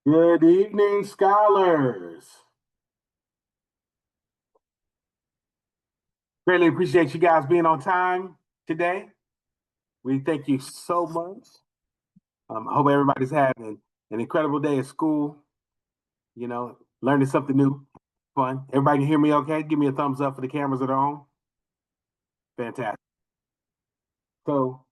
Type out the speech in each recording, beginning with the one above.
Good evening, scholars. Greatly appreciate you guys being on time today. We thank you so much. I hope everybody's having an incredible day at school, learning something new, fun. Everybody can hear me okay? Give me a thumbs up for the cameras that are on. Fantastic. So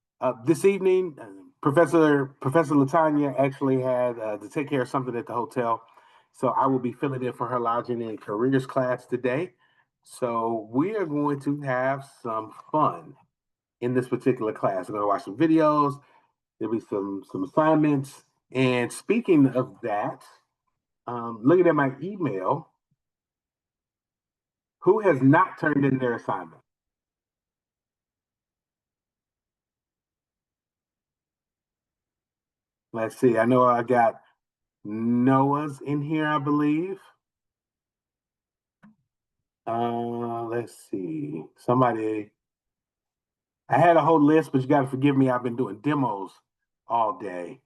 this evening, Professor Latanya actually had to take care of something at the hotel. So I will be filling in for her lodging and careers class today. So we are going to have some fun in this particular class. We're going to watch some videos. There'll be some assignments. And speaking of that, looking at my email, who has not turned in their assignment? Let's see. I know I got Noah's in here, I believe. Let's see. I had a whole list, but you got to forgive me. I've been doing demos all day,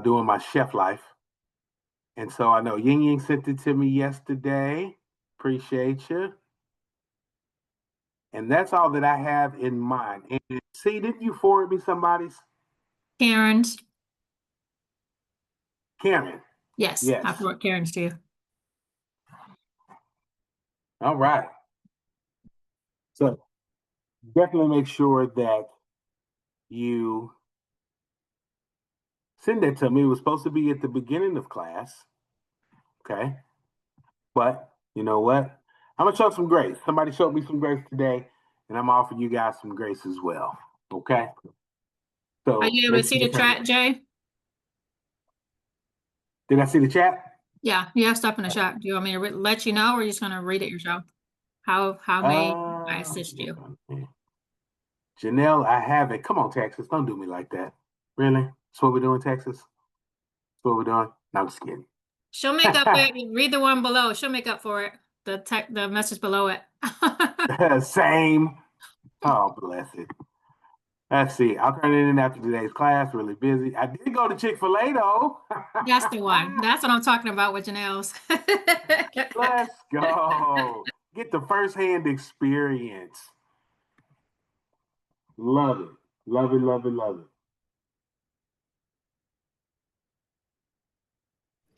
doing my chef life. And so I know Ying Ying sent it to me yesterday. Appreciate you. And that's all that I have in mind. And see, didn't you forward me somebody's? Karen's. Karen. Yes, I Yes. brought Karen's to you. All right. So definitely make sure that you send that to me. It was supposed to be at the beginning of class. Okay. But you know what? I'm gonna show some grace. Somebody showed me some grace today, and I'm offering you guys some grace as well. Okay. Are So you able to make sure see you the turn it. chat, Jay? Did I see the chat? Yeah, you have stuff in the chat. Do you want me to let you know, or are you just going to read it yourself? How may I assist Hold you? on. Janelle, I have it. Come on, Texas. Don't do me like that. Really? That's what we're doing, Texas? That's what we're doing? No, I'm just kidding. She'll make up for it. Read the one below. She'll make up for it. The message below it. Same. Oh, bless it. Let's see. I'll turn it in after today's class. Really busy. I did go to Chick-fil-A though. That's the one. That's what I'm talking about with Janelle's. Let's go. Get the first-hand experience. Love it. Love it, love it, love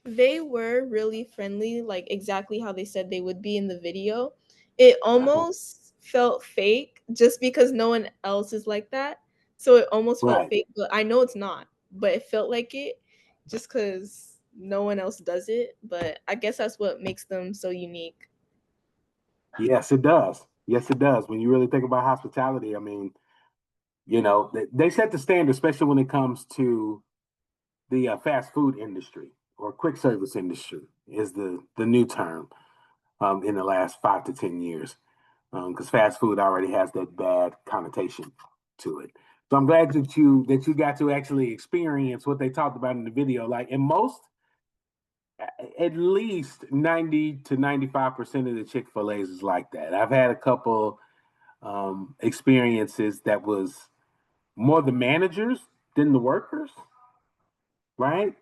it. They were really friendly, like exactly how they said they would be in the video. It Uh-huh. almost felt fake just because no one else is like that. So it almost felt Right. fake, but I know it's not. But it felt like it just because no one else does it. But I guess that's what makes them so unique. Yes, it does. Yes, it does. When you really think about hospitality, I mean, they set the standard, especially when it comes to the fast food industry or quick service industry is the new term in the last 5 to 10 years because fast food already has that bad connotation to it. So I'm glad that you got to actually experience what they talked about in the video. Like in most, at least 90 to 95% of the Chick-fil-A's is like that. I've had a couple experiences that was more the managers than the workers, right?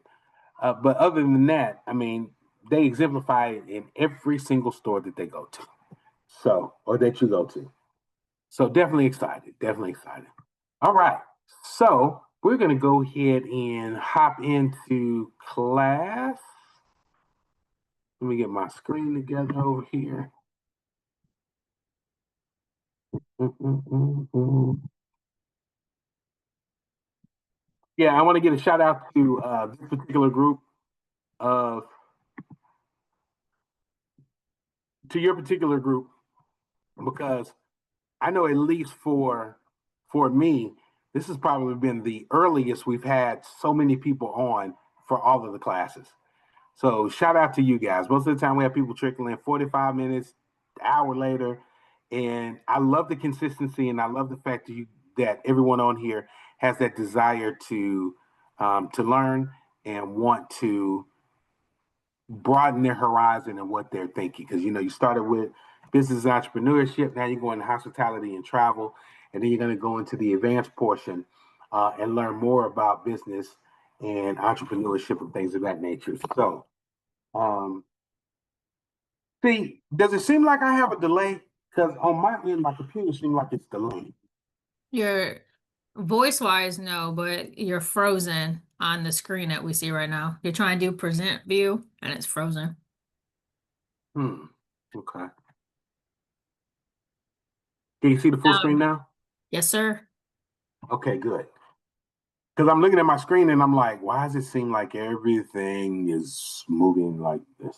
But other than that, I mean, they exemplify it in every single store that they go to. So, or that you go to. So definitely excited. Definitely excited. All right. So we're gonna go ahead and hop into class. Let me get my screen together over here. Yeah, I want to get a shout out to this particular group of to your particular group because I know at least for me, this has probably been the earliest we've had so many people on for all of the classes. So shout out to you guys. Most of the time we have people trickling in 45 minutes, an hour later. And I love the consistency and I love the fact that everyone on here has that desire to learn and want to broaden their horizon and what they're thinking. Because you started with business and entrepreneurship, now you're going to hospitality and travel, and then you're going to go into the advanced portion and learn more about business and entrepreneurship and things of that nature. So, see, does it seem like I have a delay? Because on my end, my computer seems like it's delayed. Your voice wise, no, but you're frozen on the screen that we see right now. You're trying to do present view and it's frozen. Okay. Can you see the full screen now? Yes, sir. Okay, good. Because I'm looking at my screen and I'm like, why does it seem like everything is moving like this?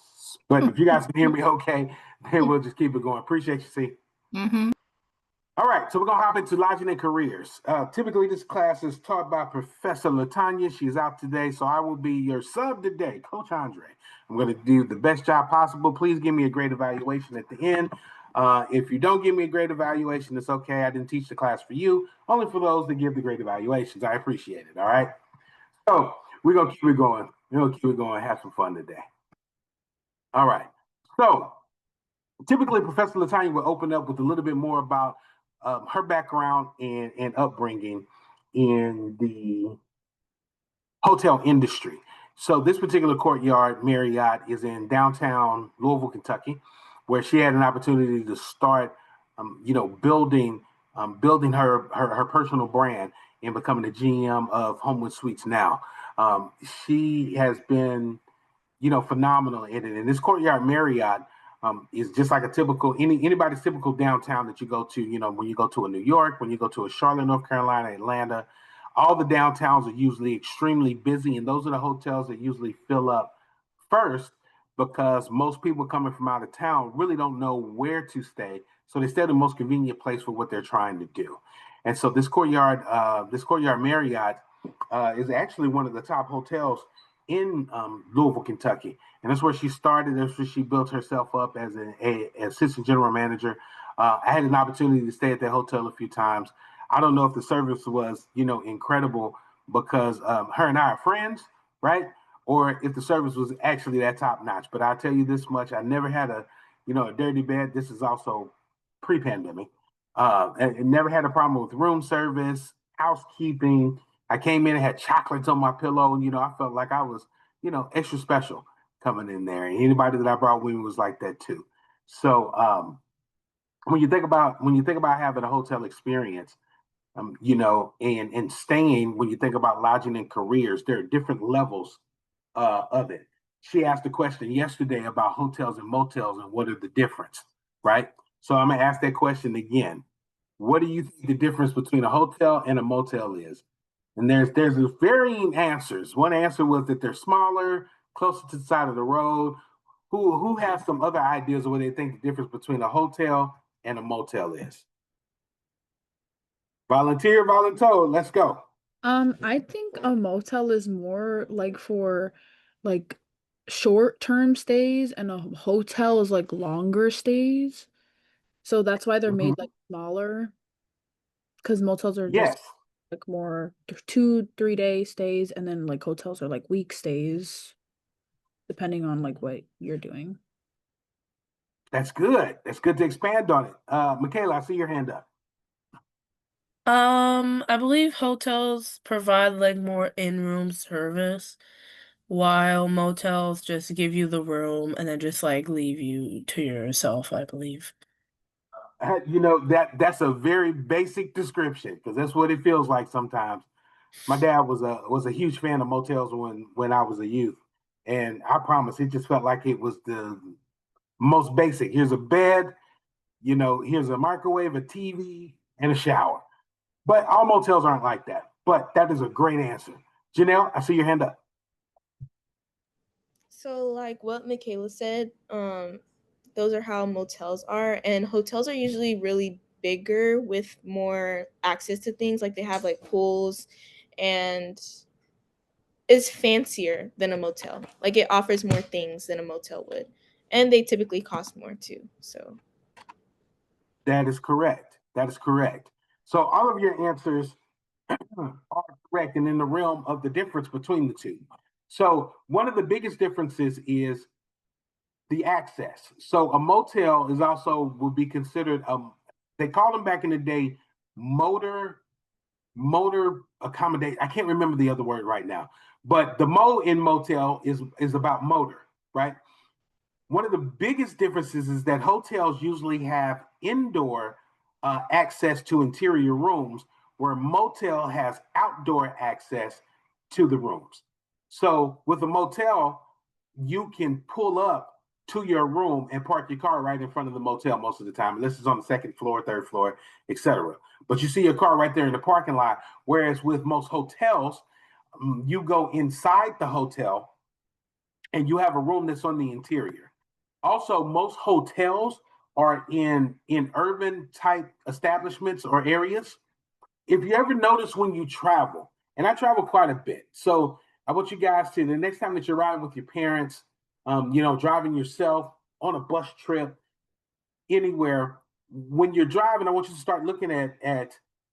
But if you guys can hear me okay, then we'll just keep it going. Appreciate you, see. Mm-hmm. All right, so we're gonna hop into lodging and careers. Typically, this class is taught by Professor Latanya. She's out today, so I will be your sub today, Coach Andre. I'm gonna do the best job possible. Please give me a great evaluation at the end. If you don't give me a great evaluation, it's okay. I didn't teach the class for you, only for those that give the great evaluations. I appreciate it. All right. So we're gonna keep it going. We're gonna keep it going. Have some fun today. All right. So typically, Professor Latanya will open up with a little bit more about her background and upbringing in the hotel industry. So this particular courtyard, Marriott, is in downtown Louisville, Kentucky, where she had an opportunity to start, building her personal brand and becoming the GM of Homewood Suites now. She has been phenomenal in it. And this Courtyard Marriott is just like a typical anybody's typical downtown that you go to. When you go to a New York, when you go to a Charlotte, North Carolina, Atlanta, all the downtowns are usually extremely busy, and those are the hotels that usually fill up first because most people coming from out of town really don't know where to stay, so they stay at the most convenient place for what they're trying to do. And so this Courtyard Marriott is actually one of the top hotels in Louisville, Kentucky, and that's where she started. That's where she built herself up as an assistant general manager. I had an opportunity to stay at that hotel a few times. I don't know if the service was, incredible because her and I are friends, right? Or if the service was actually that top notch. But I'll tell you this much: I never had a dirty bed. This is also pre-pandemic. And never had a problem with room service, housekeeping. I came in and had chocolates on my pillow, and I felt like I was, extra special coming in there. And anybody that I brought with me was like that too. So when you think about having a hotel experience, and staying, when you think about lodging and careers, there are different levels of it. She asked a question yesterday about hotels and motels and what are the difference, right? So I'm gonna ask that question again. What do you think the difference between a hotel and a motel is? And there's varying answers. One answer was that they're smaller, closer to the side of the road. Who has some other ideas of what they think the difference between a hotel and a motel is? Volunteer, volunteer, let's go. I think a motel is more like for like short-term stays and a hotel is like longer stays. So that's why they're Mhm. made like smaller because motels are just Yes, like more 2, 3 day stays and then like hotels are like week stays depending on like what you're doing. that's good. That's good to expand on it. Michaela, I see your hand up. I believe hotels provide like more in-room service, while motels just give you the room and then just like leave you to yourself, I believe. That's a very basic description because that's what it feels like sometimes. My dad was a huge fan of motels when I was a youth, and I promise it just felt like it was the most basic. Here's a bed, here's a microwave, a TV, and a shower. But all motels aren't like that. But that is a great answer. Janelle, I see your hand up. So like what Michaela said, those are how motels are, and hotels are usually really bigger with more access to things. Like they have like pools, and it's fancier than a motel. Like it offers more things than a motel would, and they typically cost more too. So That is correct. That is correct. So all of your answers are correct and in the realm of the difference between the two. So one of the biggest differences is the access. So a motel is also would be considered they called them back in the day motor motor accommodate. I can't remember the other word right now, but the mo in motel is about motor, right? One of the biggest differences is that hotels usually have indoor access to interior rooms, where motel has outdoor access to the rooms. So with a motel, you can pull up to your room and park your car right in front of the motel most of the time. And this is on the second floor, third floor, etc. But you see your car right there in the parking lot. Whereas with most hotels, you go inside the hotel and you have a room that's on the interior. Also, most hotels are in urban type establishments or areas. If you ever notice when you travel, and I travel quite a bit, so I want you guys to, the next time that you're riding with your parents, driving yourself on a bus trip, anywhere, when you're driving, I want you to start looking at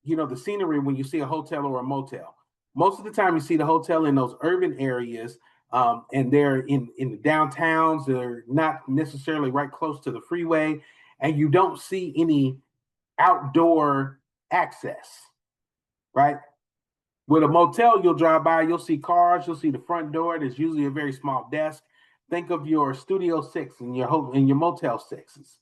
the scenery when you see a hotel or a motel. Most of the time, you see the hotel in those urban areas, and they're in the downtowns. They're not necessarily right close to the freeway, and you don't see any outdoor access, right? With a motel, you'll drive by, you'll see cars, you'll see the front door. There's usually a very small desk. Think of your Studio Six and your Motel Sixes,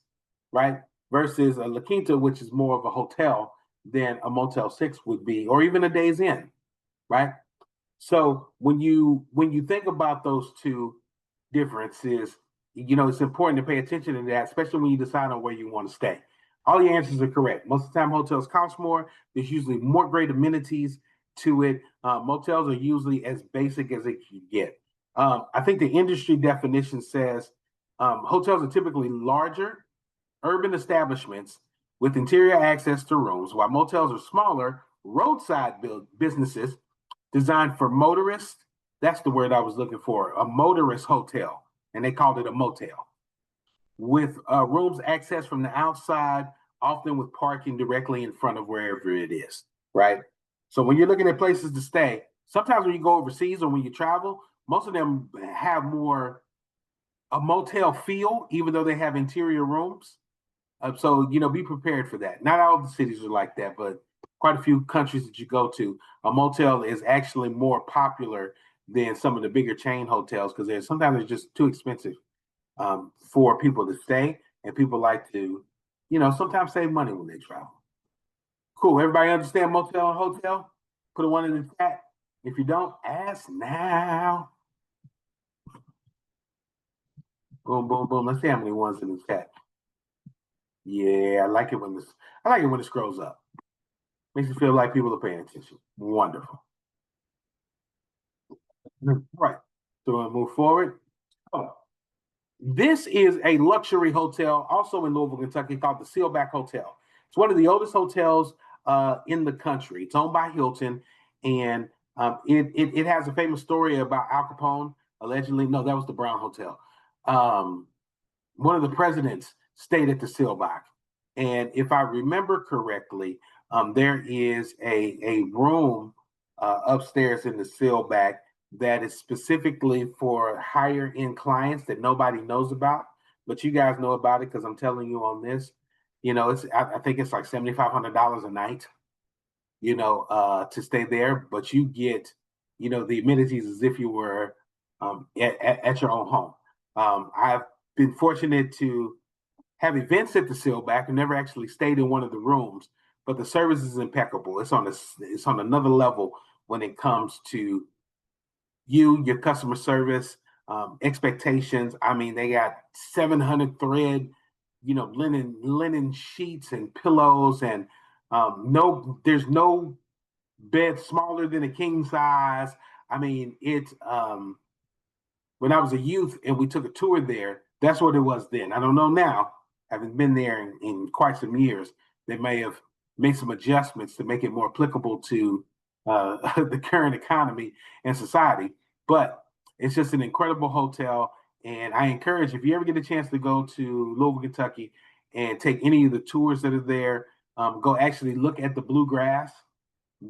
right? Versus a La Quinta, which is more of a hotel than a Motel 6 would be, or even a Days Inn, right? So when you think about those two differences, it's important to pay attention to that, especially when you decide on where you want to stay. All the answers are correct. Most of the time, hotels cost more. There's usually more great amenities to it. Motels are usually as basic as it can get. I think the industry definition says hotels are typically larger urban establishments with interior access to rooms, while motels are smaller roadside businesses designed for motorists. That's the word I was looking for, a motorist hotel, and they called it a motel, with rooms accessed from the outside, often with parking directly in front of wherever it is, right? So when you're looking at places to stay, sometimes when you go overseas or when you travel, most of them have more a motel feel, even though they have interior rooms. So be prepared for that. Not all the cities are like that, but quite a few countries that you go to, a motel is actually more popular than some of the bigger chain hotels, because sometimes they're just too expensive for people to stay, and people like to, sometimes save money when they travel. Cool. Everybody understand motel and hotel? Put a one in the chat. If you don't, ask now. Boom, boom, boom. Let's see how many ones in the chat. Yeah, I like it when it scrolls up. Makes you feel like people are paying attention. Wonderful. Right. So we'll move forward. Oh, this is a luxury hotel, also in Louisville, Kentucky, called the S.O.A.R Hotel. It's one of the oldest hotels in the country. It's owned by Hilton, and it has a famous story about Al Capone, allegedly. No, that was the Brown Hotel. One of the presidents stayed at the S.O.A.R. And if I remember correctly, there is a room upstairs in the S.O.A.R that is specifically for higher end clients that nobody knows about, but you guys know about it because I'm telling you on this. I think it's like $7,500 a night, to stay there, but you get, the amenities as if you were at your own home. I've been fortunate to have events at the S.O.A.R and never actually stayed in one of the rooms, but the service is impeccable. It's on another level when it comes to your customer service, expectations. I mean, they got 700 thread, linen sheets and pillows, and there's no bed smaller than a king size. I mean, it's when I was a youth and we took a tour there, that's what it was then. I don't know now. I haven't been there in quite some years. They may have made some adjustments to make it more applicable to the current economy and society. But it's just an incredible hotel. And I encourage, if you ever get a chance to go to Louisville, Kentucky, and take any of the tours that are there, go actually look at the bluegrass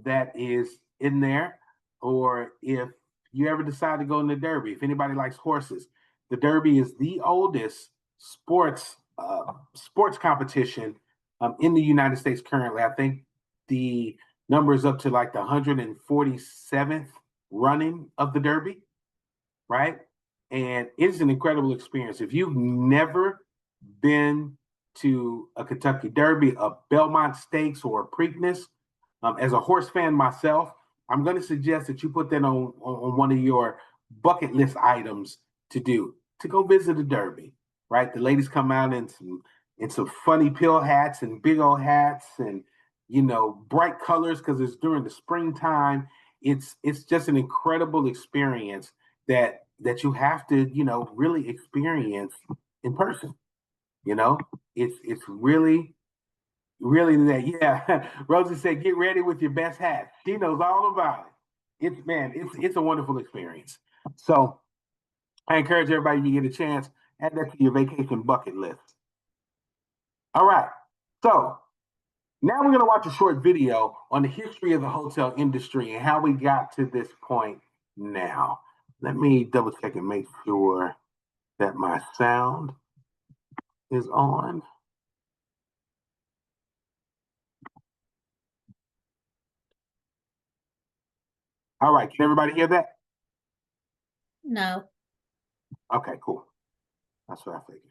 that is in there. Or if you ever decide to go in the Derby, if anybody likes horses, the Derby is the oldest sports competition in the United States currently. I think the numbers up to like the 147th running of the Derby, right? And it's an incredible experience. If you've never been to a Kentucky Derby, a Belmont Stakes, or a Preakness, as a horse fan myself, I'm going to suggest that you put that on one of your bucket list items to do, to go visit a Derby, right? The ladies come out in some funny pill hats and big old hats and bright colors because it's during the springtime. It's just an incredible experience that you have to really experience in person. It's really that. Yeah. Rosie said, get ready with your best hat. She knows all about it. It's a wonderful experience. So I encourage everybody, if you get a chance, add that to your vacation bucket list. All right. So now we're going to watch a short video on the history of the hotel industry and how we got to this point now. Let me double check and make sure that my sound is on. All right. Can everybody hear that? No. Okay, cool. That's what I figured.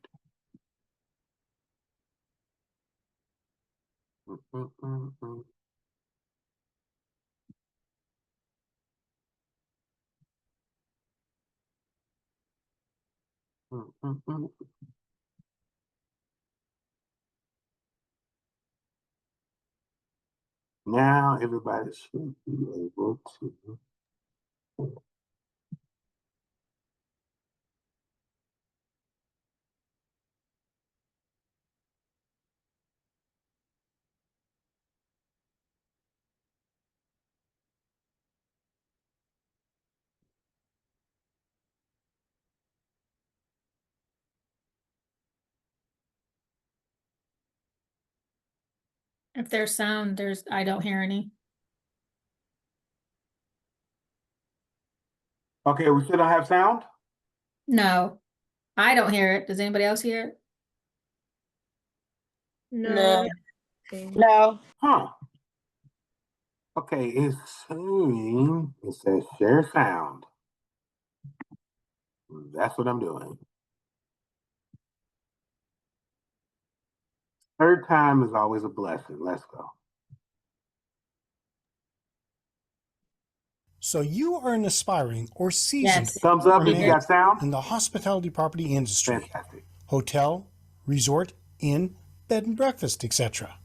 Now everybody should be able to. If there's sound, I don't hear any. Okay, we still don't have sound? No, I don't hear it. Does anybody else hear it? No. No. Huh. Okay, it's saying it says share sound. That's what I'm doing. Third time is always a blessing. Let's go. So you are an aspiring or seasoned Yes. Thumbs up if you man got sound. in the hospitality property industry, Fantastic. hotel, resort, inn, bed and breakfast, etc.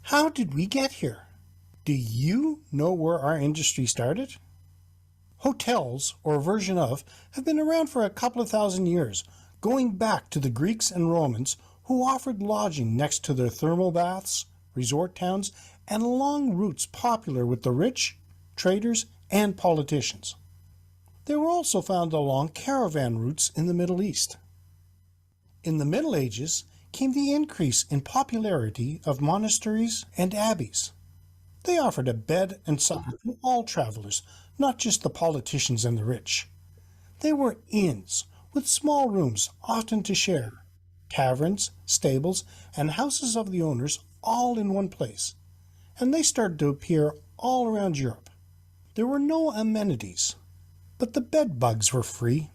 How did we get here? Do you know where our industry started? Hotels, or a version of, have been around for a couple of thousand years, going back to the Greeks and Romans who offered lodging next to their thermal baths, resort towns, and long routes popular with the rich, traders, and politicians. There were also found along caravan routes in the Middle East. In the Middle Ages came the increase in popularity of monasteries and abbeys. They offered a bed and supper to all travelers, not just the politicians and the rich. They were inns with small rooms often to share, taverns, stables, and houses of the owners all in one place, and they started to appear all around Europe. There were no amenities, but the bed bugs were free.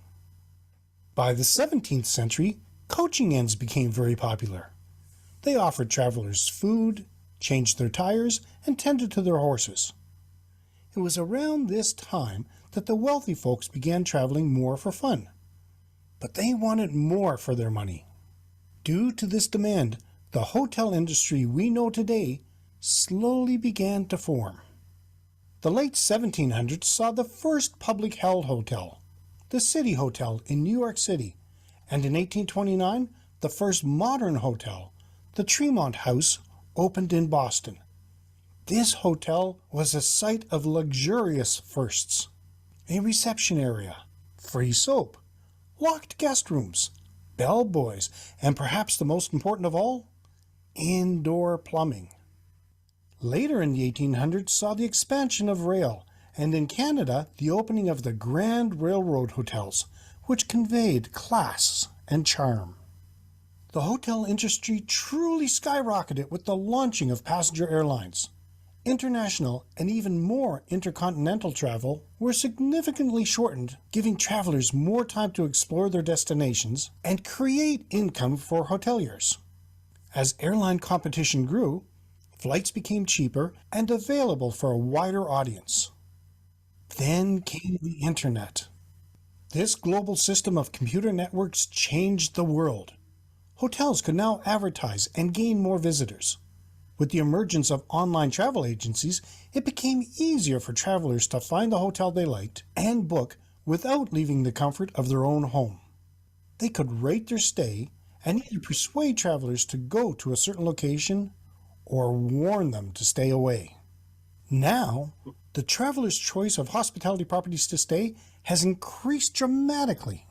By the 17th century, coaching inns became very popular. They offered travelers food, changed their tires, and tended to their horses. It was around this time that the wealthy folks began traveling more for fun. But they wanted more for their money. Due to this demand, the hotel industry we know today slowly began to form. The late 1700s saw the first public held hotel, the City Hotel in New York City, and in 1829, the first modern hotel, the Tremont House, opened in Boston. This hotel was a site of luxurious firsts. A reception area, free soap, locked guest rooms, bellboys, and perhaps the most important of all, indoor plumbing. Later in the 1800s saw the expansion of rail, and in Canada, the opening of the Grand Railroad hotels, which conveyed class and charm. The hotel industry truly skyrocketed with the launching of passenger airlines. International and even more intercontinental travel were significantly shortened, giving travelers more time to explore their destinations and create income for hoteliers. As airline competition grew, flights became cheaper and available for a wider audience. Then came the internet. This global system of computer networks changed the world. Hotels could now advertise and gain more visitors. With the emergence of online travel agencies, it became easier for travelers to find the hotel they liked and book without leaving the comfort of their own home. They could rate their stay and either persuade travelers to go to a certain location or warn them to stay away. Now, the traveler's choice of hospitality properties to stay has increased dramatically.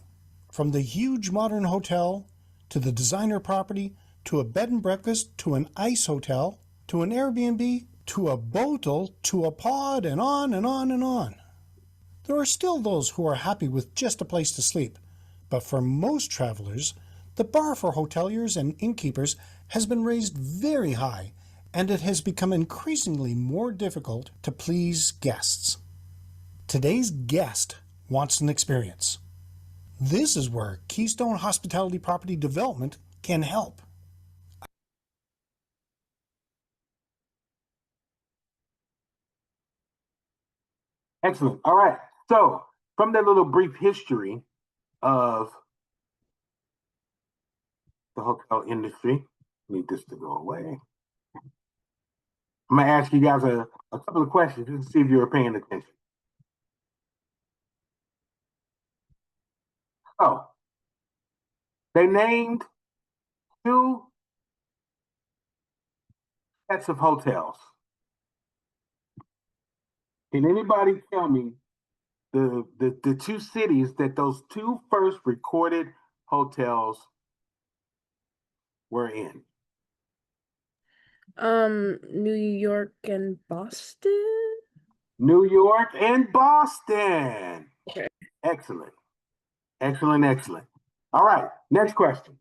From the huge modern hotel, to the designer property, to a bed and breakfast, to an ice hotel, to an Airbnb, to a boatle, to a pod, and on and on and on. There are still those who are happy with just a place to sleep, but for most travelers, the bar for hoteliers and innkeepers has been raised very high, and it has become increasingly more difficult to please guests. Today's guest wants an experience. This is where Keystone Hospitality Property Development can help. Excellent. All right. So, from that little brief history of the hotel industry, need this to go away. I'm going to ask you guys a couple of questions just to see if you're paying attention. So, they named 2 sets of hotels. Can anybody tell me the 2 cities that those 2 first recorded hotels were in? New York and Boston? New York and Boston. Okay. Excellent. Excellent, excellent. All right, next question.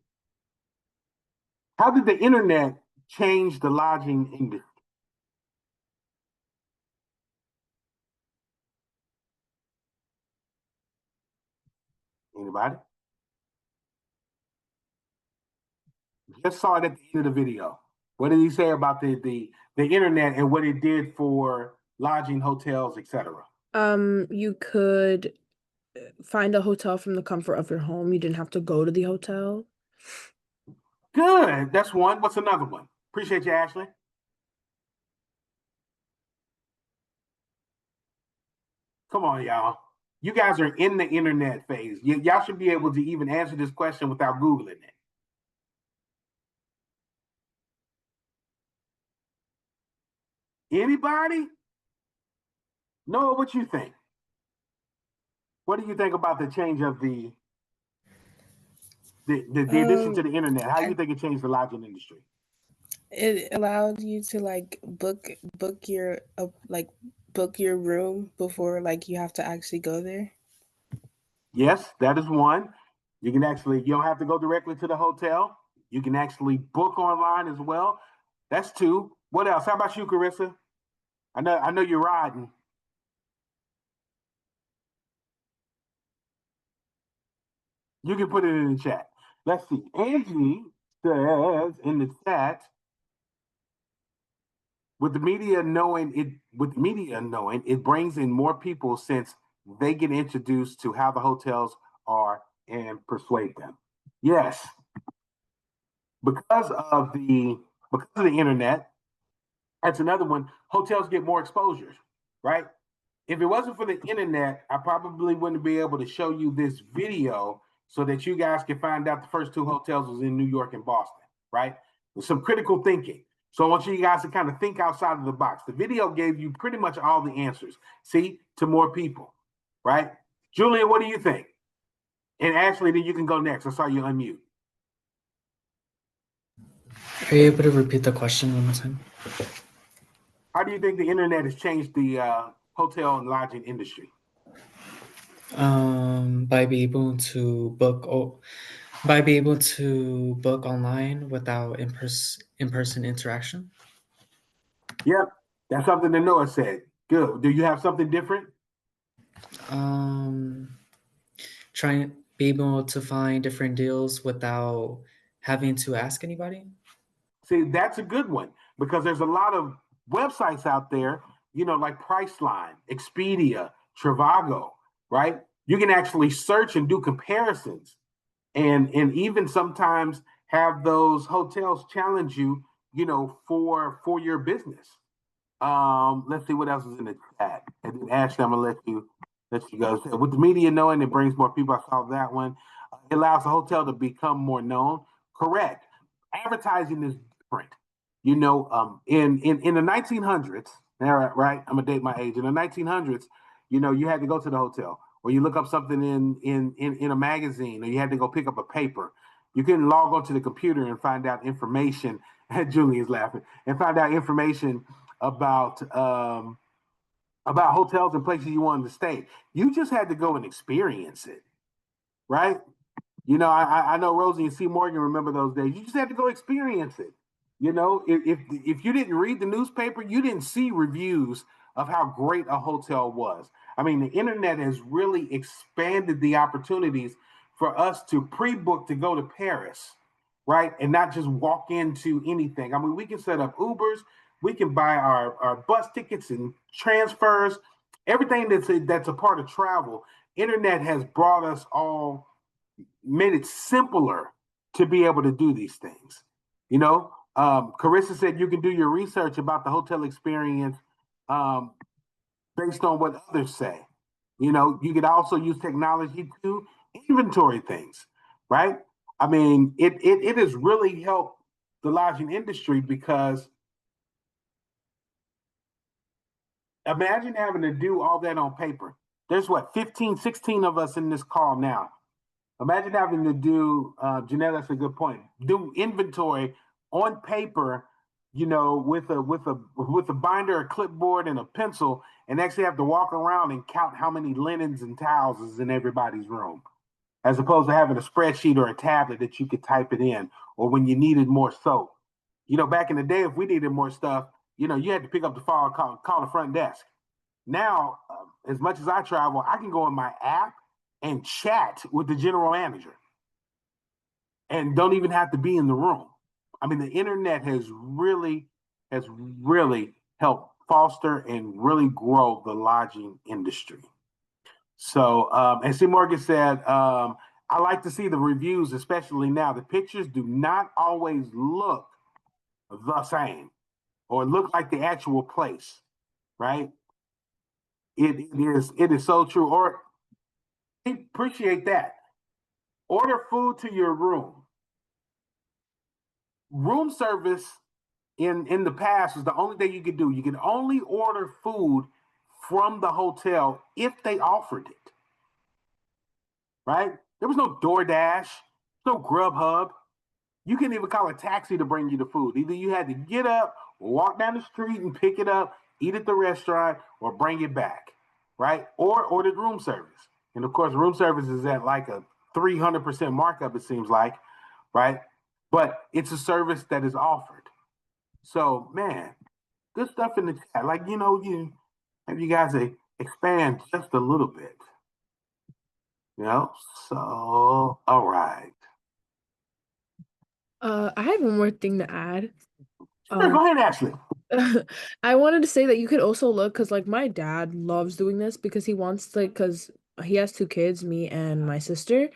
How did the internet change the lodging industry? Anybody? Just saw it at the end of the video. What did he say about the internet and what it did for lodging, hotels, etc.? You could find a hotel from the comfort of your home. You didn't have to go to the hotel. Good. That's one. What's another one? Appreciate you, Ashley. Come on, y'all. You guys are in the internet phase. Y'all should be able to even answer this question without Googling it. Anybody? Noah, what you think? What do you think about the change of the addition to the internet? How do you think it changed the lodging industry? It allowed you to like book your book your room before like you have to actually go there. Yes, that is one. You don't have to go directly to the hotel. You can actually book online as well. That's 2. What else? How about you, Carissa? I know you're riding. You can put it in the chat. Let's see. Angie says in the chat, with the media knowing, it brings in more people since they get introduced to how the hotels are and persuade them. Yes. Because of the internet, that's another one. Hotels get more exposure, right? If it wasn't for the internet, I probably wouldn't be able to show you this video so that you guys can find out the first 2 hotels was in New York and Boston, right? With some critical thinking. So I want you guys to kind of think outside of the box. The video gave you pretty much all the answers, see, to more people, right? Julia, what do you think? And Ashley, then you can go next. I saw you unmute. Are you able to repeat the question one more time? How do you think the internet has changed the hotel and lodging industry? By being able to book online without in-person interaction. Yep. That's something that Noah said. Good. Do you have something different? Trying be able to find different deals without having to ask anybody. See, that's a good one because there's a lot of websites out there, like Priceline, Expedia, Trivago, right? You can actually search and do comparisons and even sometimes have those hotels challenge you, for your business. Let's see what else is in the chat. And then Ashley, I'm gonna let you go. With the media knowing, it brings more people. I saw that one. It allows the hotel to become more known. Correct. Advertising is different. In the 1900s, right? I'm gonna date my age. In the 1900s, you had to go to the hotel, or you look up something in a magazine, or you had to go pick up a paper. You couldn't log onto the computer and find out information. Julian's laughing and find out information about hotels and places you wanted to stay. You just had to go and experience it, right? I know Rosie and C. Morgan remember those days. You just had to go experience it. If you didn't read the newspaper, you didn't see reviews of how great a hotel was. I mean, the internet has really expanded the opportunities for us to pre-book to go to Paris, right? And not just walk into anything. I mean, we can set up Ubers, we can buy our bus tickets and transfers, everything that's a part of travel. Internet has brought us all, made it simpler to be able to do these things. Carissa said you can do your research about the hotel experience based on what others say. You could also use technology to inventory things, right? I mean, it has really helped the lodging industry because imagine having to do all that on paper. There's what, 15, 16 of us in this call now. Imagine having to do, Janelle, that's a good point. Do inventory on paper, with a binder, a clipboard, and a pencil, and actually have to walk around and count how many linens and towels is in everybody's room, as opposed to having a spreadsheet or a tablet that you could type it in, or when you needed more soap. Back in the day, if we needed more stuff, you had to pick up the phone, call the front desk. Now, as much as I travel, I can go in my app and chat with the general manager and don't even have to be in the room. I mean, the internet has really helped foster and really grow the lodging industry. So, and C. Morgan said, I like to see the reviews, especially now. The pictures do not always look the same or look like the actual place, right? It is so true. Or appreciate that. Order food to your room. Room service in the past was the only thing you could do. You could only order food from the hotel if they offered it. Right? There was no DoorDash, no Grubhub. You couldn't even call a taxi to bring you the food. Either you had to get up, walk down the street and pick it up, eat at the restaurant, or bring it back, right? Or ordered room service. And of course, room service is at like a 300% markup, it seems like, right? But it's a service that is offered. So, man, good stuff in the chat. Like, you have you guys expand just a little bit. So, all right. I have one more thing to add. Sure, go ahead, Ashley. I wanted to say that you could also look because like my dad loves doing this because he wants to because he has two kids, me and my sister,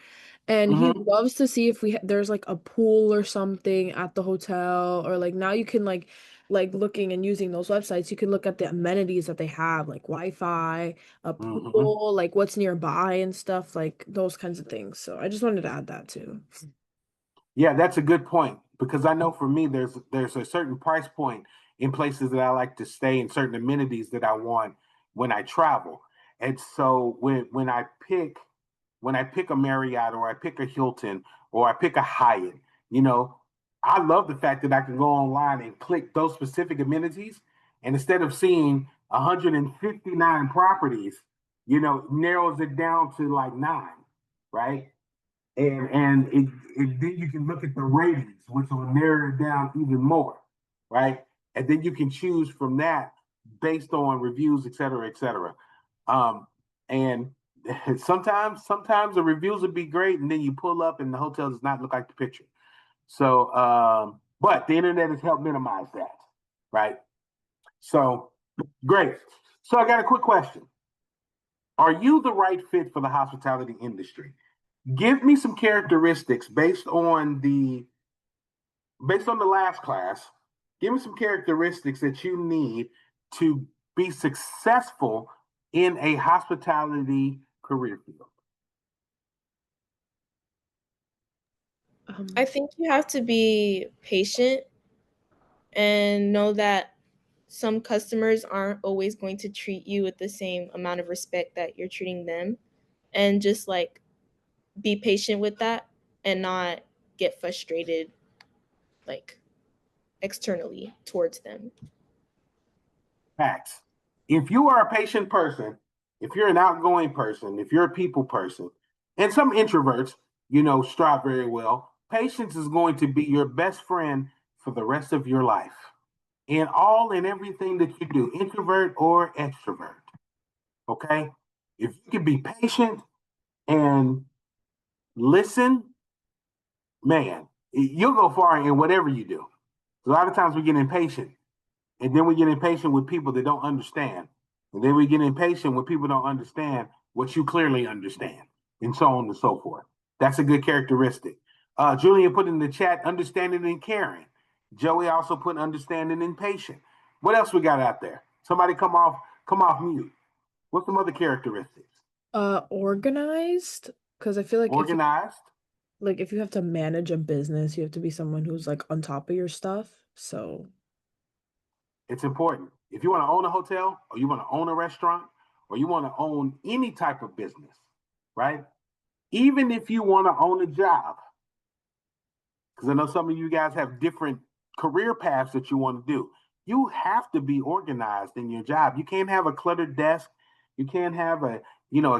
and he loves to see if there's like a pool or something at the hotel or like now you can like looking and using those websites you can look at the amenities that they have like Wi-Fi, a pool, like what's nearby and stuff like those kinds of things. So I just wanted to add that too. Yeah, that's a good point because I know for me there's a certain price point in places that I like to stay and certain amenities that I want when I travel. And so when I pick a Marriott or I pick a Hilton or I pick a Hyatt, I love the fact that I can go online and click those specific amenities and instead of seeing 159 properties, narrows it down to like 9, right? And then you can look at the ratings, which will narrow it down even more, right? And then you can choose from that based on reviews, et cetera, et cetera. And sometimes the reviews would be great, and then you pull up and the hotel does not look like the picture. So, but the internet has helped minimize that, right? So, great. So I got a quick question. Are you the right fit for the hospitality industry? Give me some characteristics based on the last class. Give me some characteristics that you need to be successful in a hospitality career field. I think you have to be patient and know that some customers aren't always going to treat you with the same amount of respect that you're treating them, and just like be patient with that and not get frustrated like externally towards them. Facts. If you are a patient person, if you're an outgoing person, if you're a people person, and some introverts, strive very well, patience is going to be your best friend for the rest of your life in all and everything that you do, introvert or extrovert. Okay? If you can be patient and listen, man, you'll go far in whatever you do. A lot of times we get impatient, and then we get impatient with people that don't understand. And then we get impatient when people don't understand what you clearly understand, and so on and so forth. That's a good characteristic. Julian put in the chat, understanding and caring. Joey also put understanding and patient. What else we got out there? Somebody come off mute. What's some other characteristics? Organized, because I feel like organized. If you have to manage a business, you have to be someone who's like on top of your stuff. So it's important. If you want to own a hotel, or you want to own a restaurant, or you want to own any type of business, right? Even if you want to own a job, because I know some of you guys have different career paths that you want to do. You have to be organized in your job. You can't have a cluttered desk. You can't have a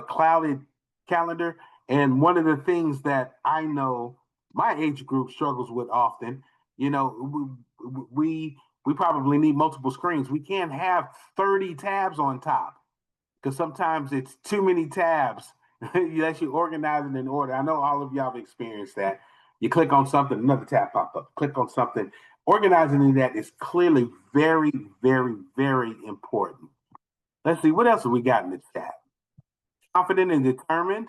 clouded calendar. And one of the things that I know my age group struggles with often, we probably need multiple screens. We can't have 30 tabs on top, because sometimes it's too many tabs. You actually organize it in order. I know all of y'all have experienced that. You click on something, another tab pop up. Click on something. Organizing that is clearly very, very, very important. Let's see, what else have we got in the chat? Confident and determined,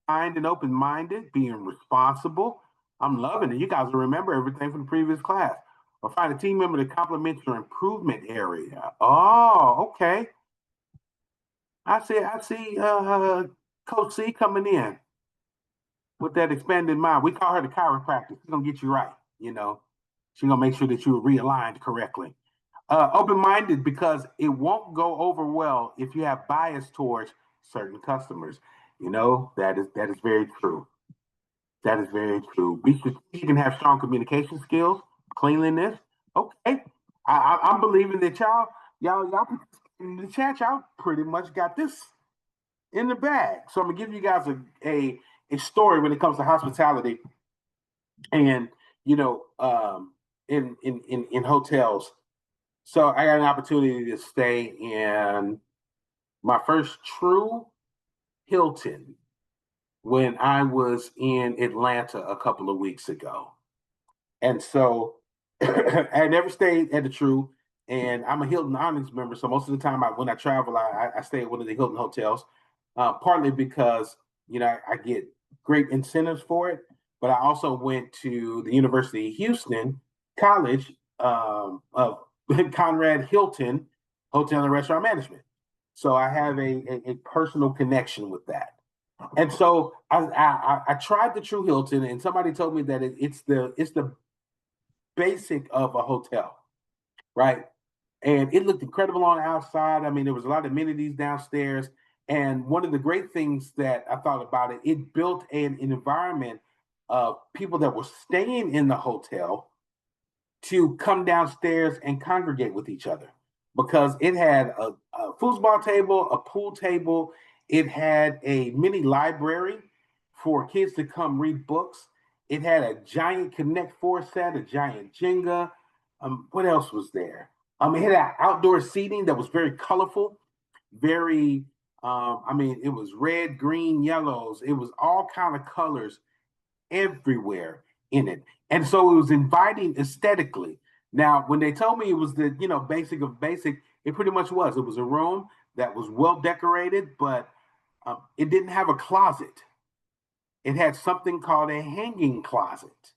kind and open-minded, being responsible. I'm loving it. You guys will remember everything from the previous class. Or find a team member to complement your improvement area. Oh, okay. I see Coach C coming in with that expanded mind. We call her the chiropractor. She's gonna get you right, She's gonna make sure that you're realigned correctly. Open-minded, because it won't go over well if you have bias towards certain customers. That is very true. That is very true. Be strategic and have strong communication skills, cleanliness. Okay. I'm believing that y'all in the chat, y'all pretty much got this in the bag. So I'm gonna give you guys a story when it comes to hospitality, and in hotels. So I got an opportunity to stay in my first true Hilton when I was in Atlanta a couple of weeks ago. And so I had never stayed at a true, and I'm a Hilton Honors member. So most of the time when I travel, I stay at one of the Hilton hotels, partly because, I get great incentives for it. But I also went to the University of Houston College of Conrad Hilton Hotel and Restaurant Management. So I have a personal connection with that. And so I tried the True Hilton, and somebody told me that it's the basic of a hotel, right? And it looked incredible on the outside. I mean, there was a lot of amenities downstairs. And one of the great things that I thought about it, it built an environment of people that were staying in the hotel to come downstairs and congregate with each other, because it had a foosball table, a pool table. It had a mini library for kids to come read books. It had a giant Connect Four set, a giant Jenga. What else was there? It had outdoor seating that was very colorful, very. It was red, green, yellows. It was all kind of colors everywhere in it, and so it was inviting aesthetically. Now, when they told me it was the basic of basic, it pretty much was. It was a room that was well decorated, but it didn't have a closet. It had something called a hanging closet,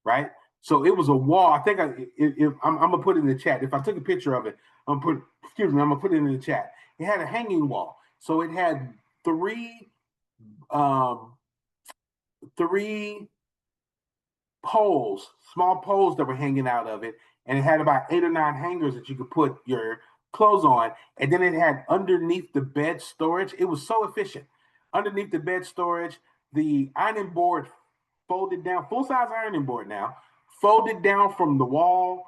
right? So it was a wall. I think I'm gonna put it in the chat. If I took a picture of it, I'm gonna put it in the chat. It had a hanging wall, so it had three um, three poles, small poles that were hanging out of it, and it had about 8 or 9 hangers that you could put your clothes on, and then it had underneath the bed storage. It was so efficient. Underneath the bed storage, the ironing board folded down, full size ironing board now, folded down from the wall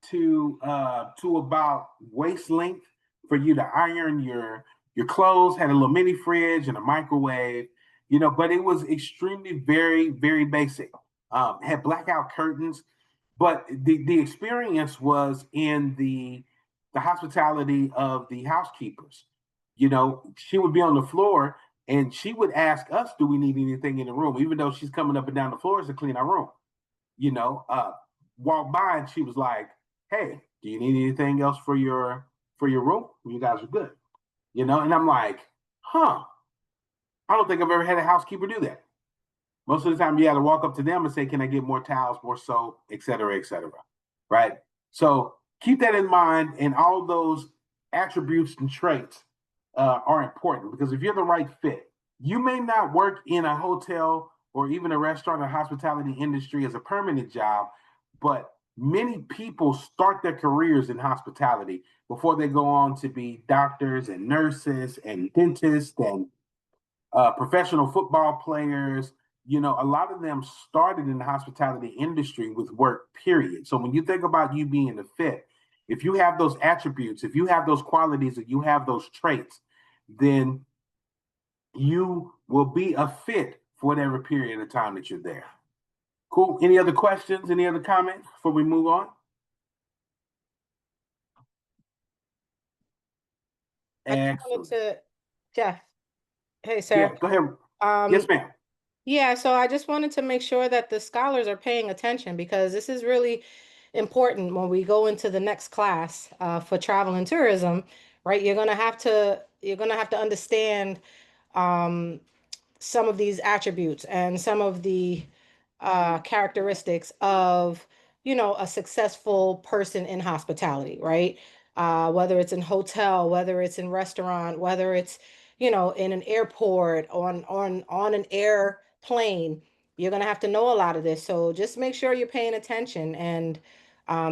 to about waist length for you to iron your clothes. Had a little mini fridge and a microwave, but it was extremely very, very basic. Had blackout curtains, but the experience was in the hospitality of the housekeepers. She would be on the floor and she would ask us, do we need anything in the room? Even though she's coming up and down the floors to clean our room, walked by and she was like, hey, do you need anything else for your room? You guys are good. And I'm like, huh, I don't think I've ever had a housekeeper do that. Most of the time you had to walk up to them and say, can I get more towels, more soap, et cetera, right? So keep that in mind, and all those attributes and traits are important, because if you're the right fit, you may not work in a hotel or even a restaurant or hospitality industry as a permanent job, but many people start their careers in hospitality before they go on to be doctors and nurses and dentists and professional football players. A lot of them started in the hospitality industry with work, period. So when you think about you being a fit, if you have those attributes, if you have those qualities, if you have those traits, then you will be a fit for whatever period of time that you're there. Cool. Any other questions? Any other comments before we move on? Excellent. Jeff. Hey, sir. Yeah, go ahead. Yes, ma'am. Yeah, so I just wanted to make sure that the scholars are paying attention, because this is really important when we go into the next class for travel and tourism, right? You're gonna have to understand some of these attributes and some of the characteristics of, a successful person in hospitality, right? Whether it's in hotel, whether it's in restaurant, whether it's, in an airport, on an airplane, you're gonna have to know a lot of this. So just make sure you're paying attention. And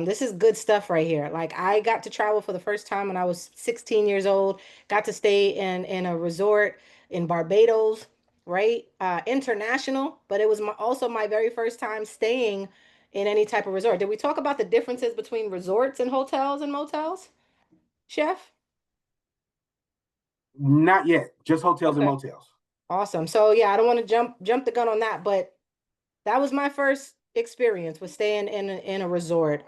this is good stuff right here. Like, I got to travel for the first time when I was 16 years old. Got to stay in a resort in Barbados, right? International, but it was also my very first time staying in any type of resort. Did we talk about the differences between resorts and hotels and motels, Chef? Not yet. Just hotels and Okay. motels. Awesome. So yeah, I don't want to jump the gun on that, but that was my first experience with staying in a resort,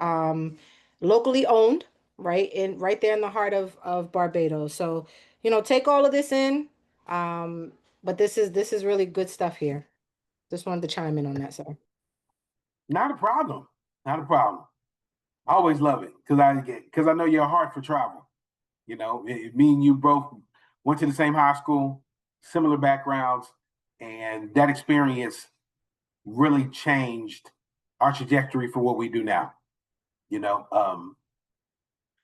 locally owned, right there in the heart of Barbados. So, take all of this in. But this is really good stuff here. Just wanted to chime in on that, sir. Not a problem. Not a problem. I always love it because I know your heart for travel. Me and you both went to the same high school, similar backgrounds, and that experience really changed our trajectory for what we do now.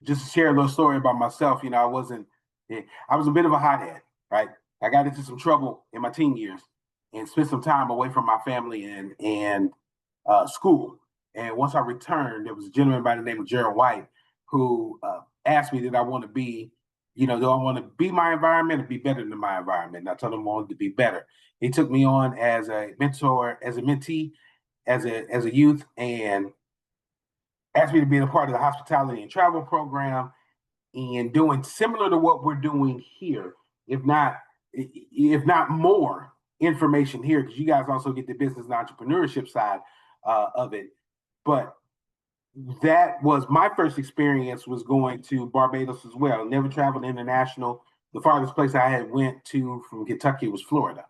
Just to share a little story about myself, I was a bit of a hothead, right? I got into some trouble in my teen years and spent some time away from my family and school. And once I returned, there was a gentleman by the name of Gerald White who asked me, did I want to be, do I want to be my environment or be better than my environment? And I told him I wanted to be better. He took me on as a mentor, as a mentee, as a youth, and asked me to be a part of the hospitality and travel program and doing similar to what we're doing here, if not more information here, because you guys also get the business and entrepreneurship side of it. But that was my first experience was going to Barbados as well. Never traveled international. The farthest place I had went to from Kentucky was Florida,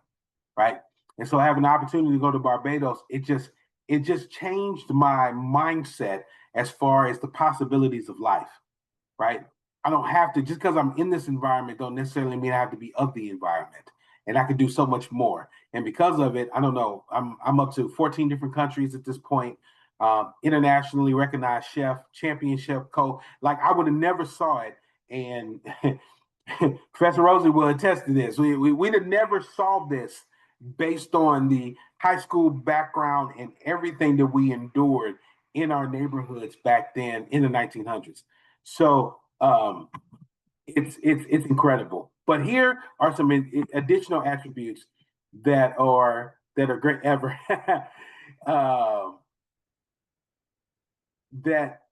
right? And so having the opportunity to go to Barbados, it just changed my mindset as far as the possibilities of life, right? I don't have to just because I'm in this environment don't necessarily mean I have to be of the environment, and I can do so much more. And because of it, I don't know. I'm up to 14 different countries at this point. Internationally recognized chef, champion chef, co. Like I would have never saw it, and Professor Rosie will attest to this. We'd have never saw this based on the high school background and everything that we endured in our neighborhoods back then in the 1900s. So it's incredible. But here are some additional attributes that are great ever. That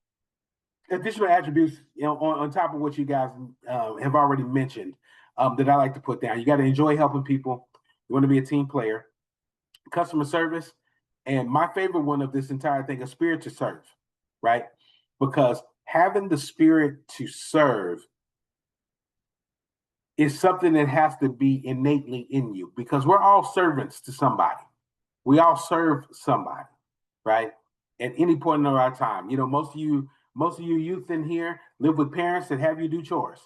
additional attributes, on top of what you guys have already mentioned, that I like to put down. You got to enjoy helping people. You want to be a team player, customer service, and my favorite one of this entire thing, a spirit to serve, right? Because having the spirit to serve is something that has to be innately in you because we're all servants to somebody. We all serve somebody, right? At any point in our time. Most of you youth in here live with parents that have you do chores,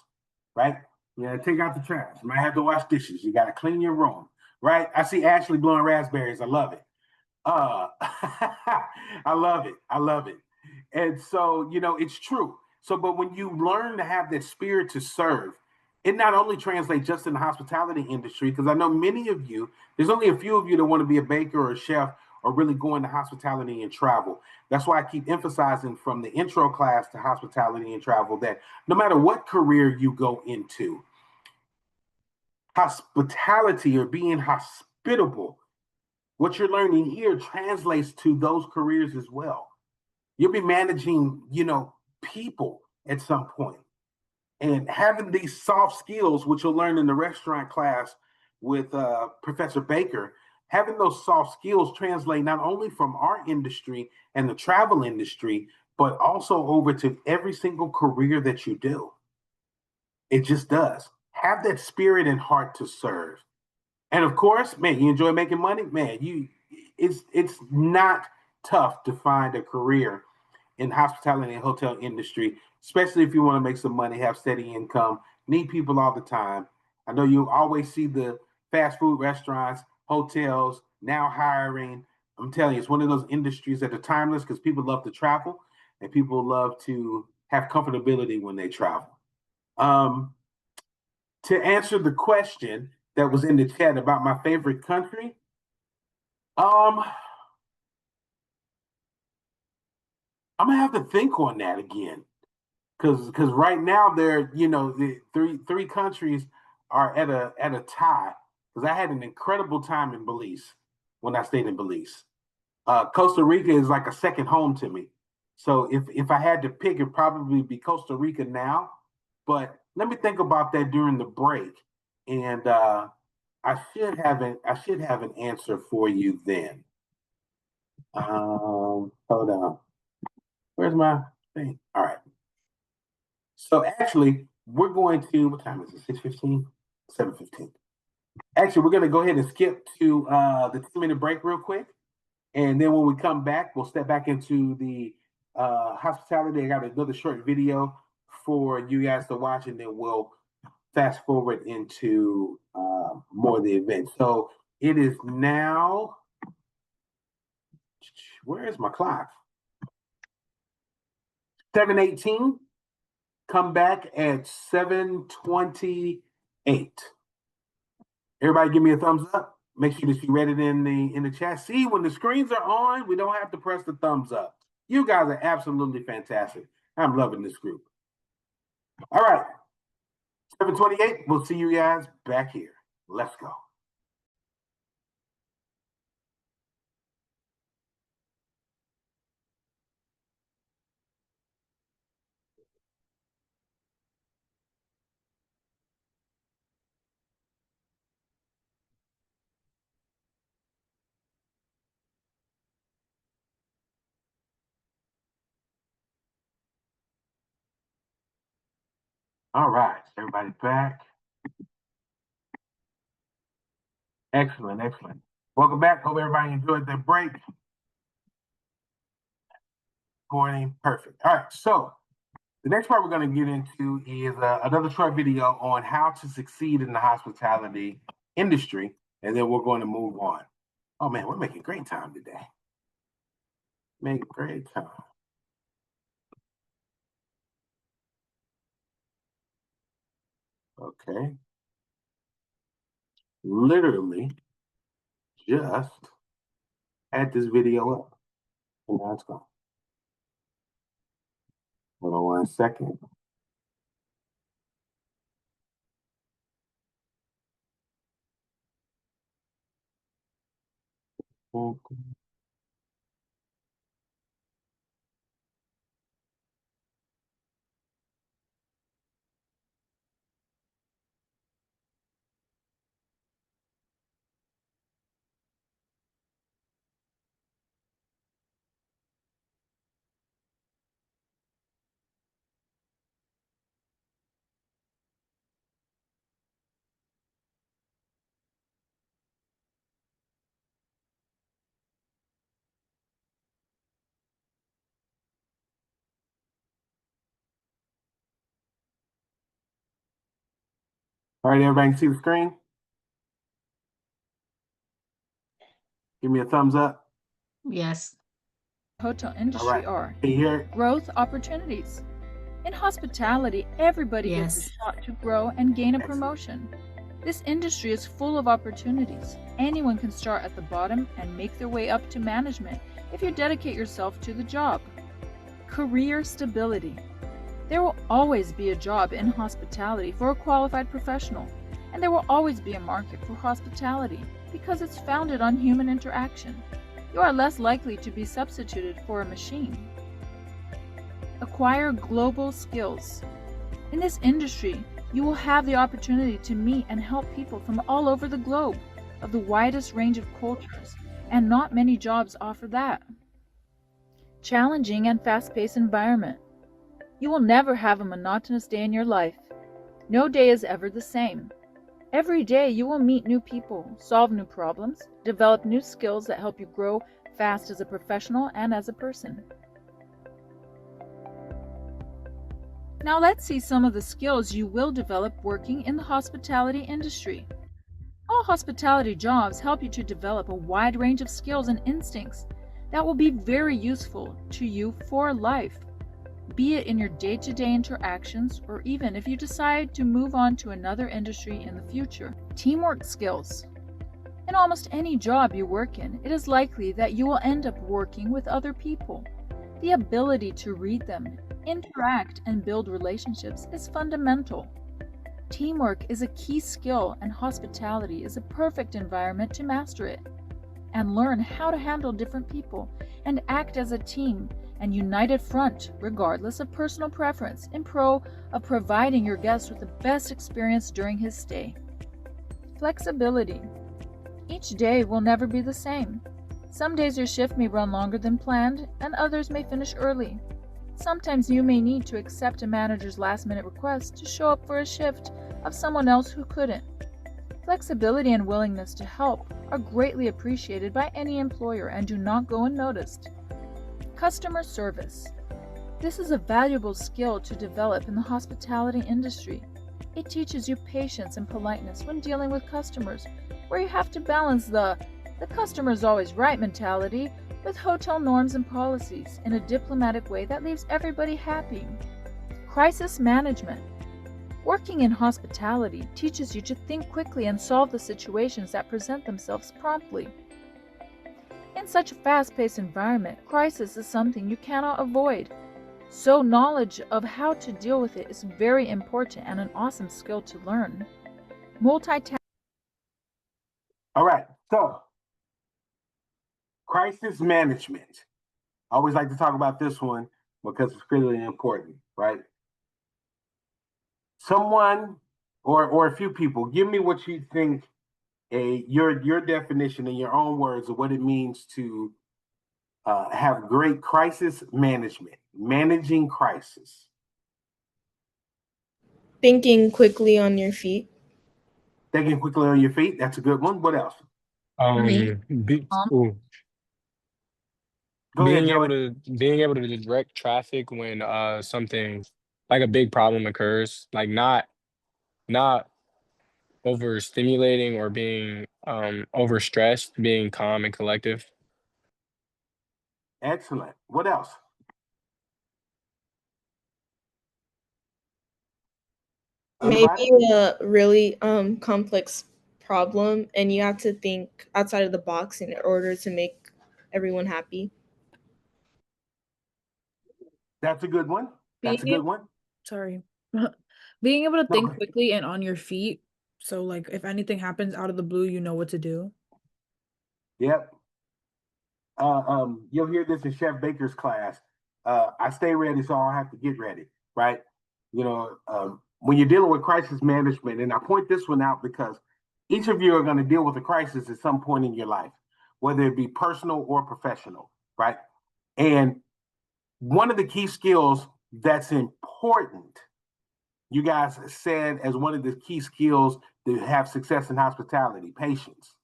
right? You gotta take out the trash. You might have to wash dishes. You gotta clean your room, right? I see Ashley blowing raspberries. I love it. I love it. I love it. And so, it's true. So, but when you learn to have that spirit to serve, it not only translates just in the hospitality industry, because I know many of you, there's only a few of you that want to be a baker or a chef or really go into hospitality and travel. That's why I keep emphasizing from the intro class to hospitality and travel that no matter what career you go into, hospitality or being hospitable, what you're learning here translates to those careers as well. You'll be managing, people at some point. And having these soft skills, which you'll learn in the restaurant class with Professor Baker, having those soft skills translate not only from our industry and the travel industry, but also over to every single career that you do. It just does. Have that spirit and heart to serve. And of course, man, you enjoy making money, man. It's not tough to find a career in hospitality and hotel industry, especially if you want to make some money, have steady income, need people all the time. I know you always see the fast food restaurants, hotels now hiring. I'm telling you, it's one of those industries that are timeless because people love to travel and people love to have comfortability when they travel. Um, to answer the question that was in the chat about my favorite country, I'm gonna have to think on that again because right now the three countries are at a tie because I had an incredible time in Belize when I stayed in Belize. Costa Rica is like a second home to me. So if I had to pick, it'd probably be Costa Rica now. But let me think about that during the break, and I should have an answer for you then. Hold on. Where's my thing? All right. So actually, we're going to, what time is it? 6:15? 7:15. Actually, we're going to go ahead and skip to the 2-minute break real quick. And then when we come back, we'll step back into the hospitality. I got another short video for you guys to watch, and then we'll fast forward into more of the event. So it is now, where is my clock? 7:18. Come back at 7:28. Everybody give me a thumbs up. Make sure that you read it in the chat. See, when the screens are on, we don't have to press the thumbs up. You guys are absolutely fantastic. I'm loving this group. All right. 7:28. We'll see you guys back here. Let's go. All right, everybody's back. Excellent, excellent. Welcome back. Hope everybody enjoyed their break. Recording, perfect. All right, so the next part we're going to get into is another short video on how to succeed in the hospitality industry, and then we're going to move on. Oh man, we're making great time today. Make great time. Okay. Literally just had this video up, and now it's gone. Hold on 1 second. All right, everybody can see the screen? Give me a thumbs up. Yes. Hotel industry are Can you hear it? growth opportunities. In hospitality, everybody gets a Yes. shot to grow and gain a Excellent. promotion. This industry is full of opportunities. Anyone can start at the bottom and make their way up to management if you dedicate yourself to the job. Career stability. There will always be a job in hospitality for a qualified professional, and there will always be a market for hospitality because it's founded on human interaction. You are less likely to be substituted for a machine. Acquire global skills. In this industry, you will have the opportunity to meet and help people from all over the globe of the widest range of cultures, and not many jobs offer that. Challenging and fast-paced environment. You will never have a monotonous day in your life. No day is ever the same. Every day you will meet new people, solve new problems, develop new skills that help you grow fast as a professional and as a person. Now let's see some of the skills you will develop working in the hospitality industry. All hospitality jobs help you to develop a wide range of skills and instincts that will be very useful to you for life, be it in your day-to-day interactions or even if you decide to move on to another industry in the future. Teamwork skills. In almost any job you work in, it is likely that you will end up working with other people. The ability to read them, interact, and build relationships is fundamental. Teamwork is a key skill, and hospitality is a perfect environment to master it and learn how to handle different people and act as a team and united front, regardless of personal preference, in pro of providing your guest with the best experience during his stay. Flexibility. Each day will never be the same. Some days your shift may run longer than planned, and others may finish early. Sometimes you may need to accept a manager's last-minute request to show up for a shift of someone else who couldn't. Flexibility and willingness to help are greatly appreciated by any employer and do not go unnoticed. Customer service. This is a valuable skill to develop in the hospitality industry. It teaches you patience and politeness when dealing with customers, where you have to balance the customer's always right mentality with hotel norms and policies in a diplomatic way that leaves everybody happy. Crisis management. Working in hospitality teaches you to think quickly and solve the situations that present themselves promptly. In such a fast-paced environment, crisis is something you cannot avoid. So knowledge of how to deal with it is very important and an awesome skill to learn. Multitasking. All right, so crisis management. I always like to talk about this one because it's critically important, right? Someone or a few people, give me what you think your definition in your own words of what it means to have great crisis management, managing crisis. Thinking quickly on your feet. Thinking quickly on your feet. That's a good one. What else? Ooh. Go ahead, Joey. Being able to direct traffic when something like a big problem occurs, like not overstimulating or being overstressed, being calm and collective. Excellent. What else? Anybody? Maybe a really complex problem and you have to think outside of the box in order to make everyone happy. That's a good one. That's a good one. Sorry. Being able to No, think quickly and on your feet. So like if anything happens out of the blue, you know what to do. Yep. You'll hear this in Chef Baker's class. I stay ready, so I have to get ready, right? You know, when you're dealing with crisis management, and I point this one out because each of you are going to deal with a crisis at some point in your life, whether it be personal or professional, right? And one of the key skills that's important, you guys said as one of the key skills to have success in hospitality, patience,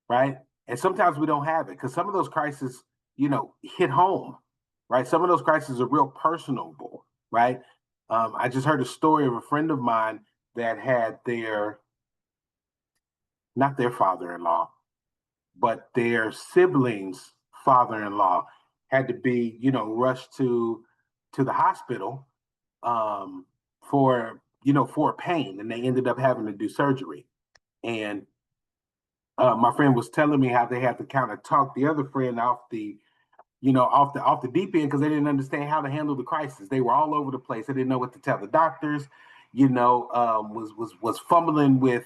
right? And sometimes we don't have it because some of those crises, hit home, right? Some of those crises are real personable, right? I just heard a story of a friend of mine that had not their father-in-law, but their siblings' father-in-law had to be, rushed to the hospital for pain, and they ended up having to do surgery. And my friend was telling me how they had to kind of talk the other friend off the deep end because they didn't understand how to handle the crisis. They were all over the place. They didn't know what to tell the doctors. Was fumbling with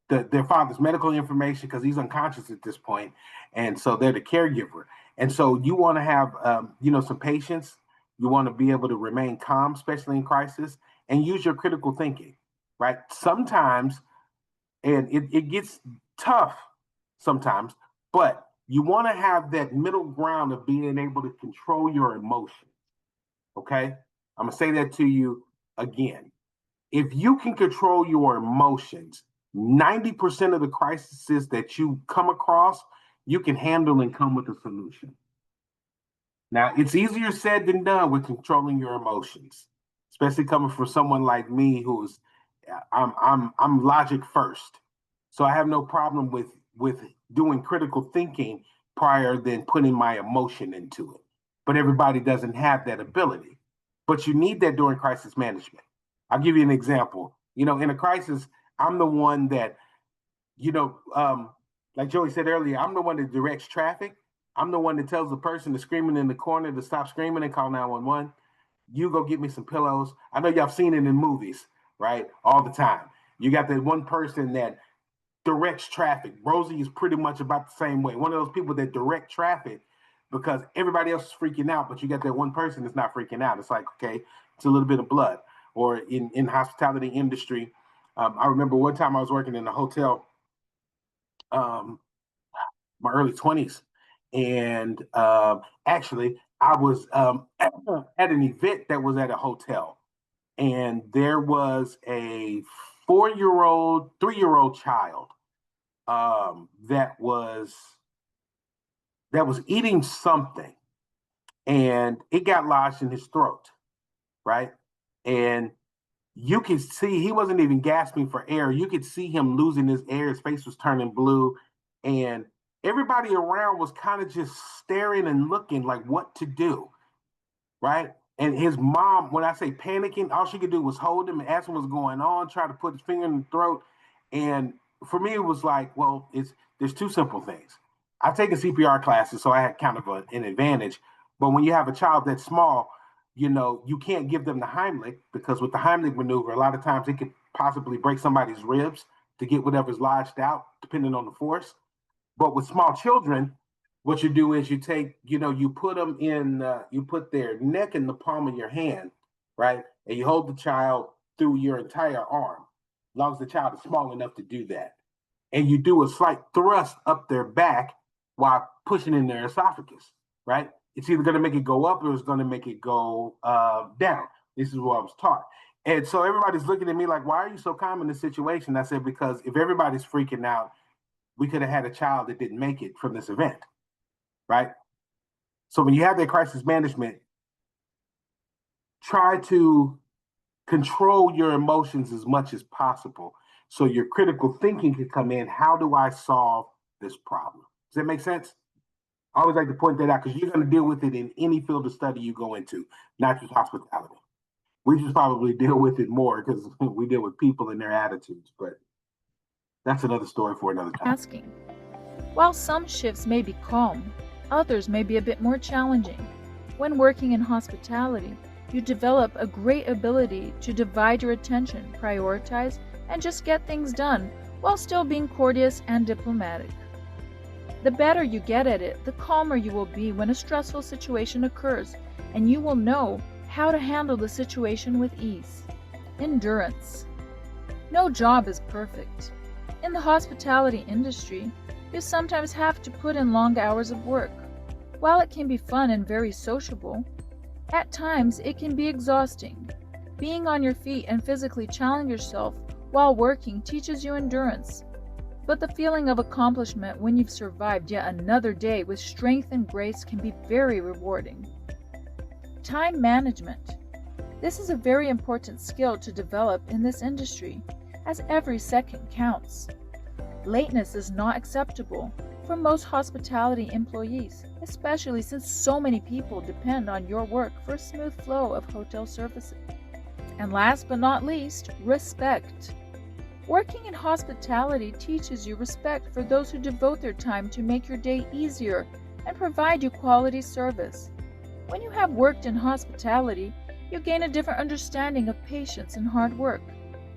their father's medical information because he's unconscious at this point, and so they're the caregiver. And so you want to have some patience. You want to be able to remain calm, especially in crisis, and use your critical thinking. Right? Sometimes, and it gets tough sometimes, but you want to have that middle ground of being able to control your emotions. Okay? I'm going to say that to you again. If you can control your emotions, 90% of the crises that you come across, you can handle and come with a solution. Now, it's easier said than done with controlling your emotions, especially coming from someone like me who's I'm logic first. So I have no problem with doing critical thinking prior than putting my emotion into it. But everybody doesn't have that ability. But you need that during crisis management. I'll give you an example. In a crisis, I'm the one that, like Joey said earlier, I'm the one that directs traffic. I'm the one that tells the person that's screaming in the corner to stop screaming and call 911. You go get me some pillows. I know y'all seen it in movies, right? All the time. You got that one person that directs traffic. Rosie is pretty much about the same way. One of those people that direct traffic because everybody else is freaking out, but you got that one person that's not freaking out. It's like, okay, it's a little bit of blood. Or in hospitality industry, I remember one time I was working in a hotel, my early 20s, and actually I was at an event that was at a hotel, and there was a 4-year-old, 3-year-old child that was eating something, and it got lodged in his throat, right? And you could see he wasn't even gasping for air. You could see him losing his air. His face was turning blue, and everybody around was kind of just staring and looking like what to do, right? And his mom, when I say panicking, all she could do was hold him and ask him what's going on, try to put his finger in the throat. And for me, it was like, well, there's two simple things. I've taken CPR classes, so I had kind of an advantage. But when you have a child that's small, you can't give them the Heimlich because with the Heimlich maneuver, a lot of times it could possibly break somebody's ribs to get whatever's lodged out, depending on the force. But with small children, what you do is you take, you put them in, you put their neck in the palm of your hand, right? And you hold the child through your entire arm, as long as the child is small enough to do that. And you do a slight thrust up their back while pushing in their esophagus, right? It's either going to make it go up or it's going to make it go down. This is what I was taught. And so everybody's looking at me like, why are you so calm in this situation? I said, because if everybody's freaking out, we could have had a child that didn't make it from this event, right? So when you have that crisis management, try to control your emotions as much as possible so your critical thinking can come in. How do I solve this problem? Does that make sense? I always like to point that out because you're going to deal with it in any field of study you go into, not just hospitality. We just probably deal with it more because we deal with people and their attitudes, but that's another story for another time. Asking. While some shifts may be calm, others may be a bit more challenging. When working in hospitality, you develop a great ability to divide your attention, prioritize, and just get things done while still being courteous and diplomatic. The better you get at it, the calmer you will be when a stressful situation occurs, and you will know how to handle the situation with ease. Endurance. No job is perfect. In the hospitality industry, you sometimes have to put in long hours of work. While it can be fun and very sociable, at times it can be exhausting. Being on your feet and physically challenging yourself while working teaches you endurance. But the feeling of accomplishment when you've survived yet another day with strength and grace can be very rewarding. Time management. This is a very important skill to develop in this industry, as every second counts. Lateness is not acceptable for most hospitality employees, especially since so many people depend on your work for a smooth flow of hotel services. And last but not least, respect. Working in hospitality teaches you respect for those who devote their time to make your day easier and provide you quality service. When you have worked in hospitality, you gain a different understanding of patience and hard work.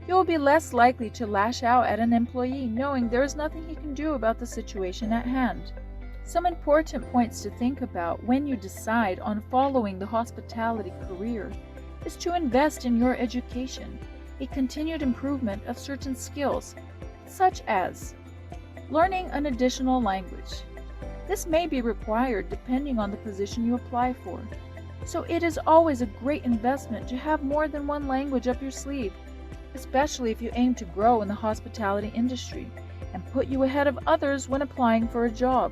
You will be less likely to lash out at an employee knowing there is nothing he can do about the situation at hand. Some important points to think about when you decide on following the hospitality career is to invest in your education, a continued improvement of certain skills, such as learning an additional language. This may be required depending on the position you apply for, so it is always a great investment to have more than one language up your sleeve, especially if you aim to grow in the hospitality industry and put you ahead of others when applying for a job.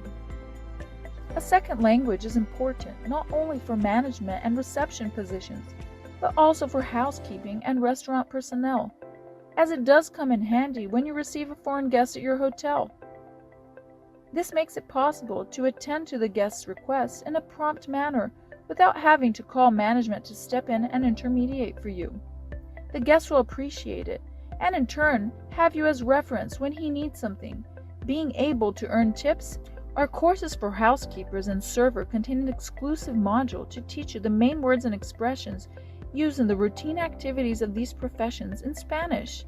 A second language is important not only for management and reception positions, but also for housekeeping and restaurant personnel, as it does come in handy when you receive a foreign guest at your hotel. This makes it possible to attend to the guest's requests in a prompt manner without having to call management to step in and intermediate for you. The guest will appreciate it, and in turn have you as reference when he needs something. Being able to earn tips. Our courses for housekeepers and server contain an exclusive module to teach you the main words and expressions used in the routine activities of these professions in Spanish.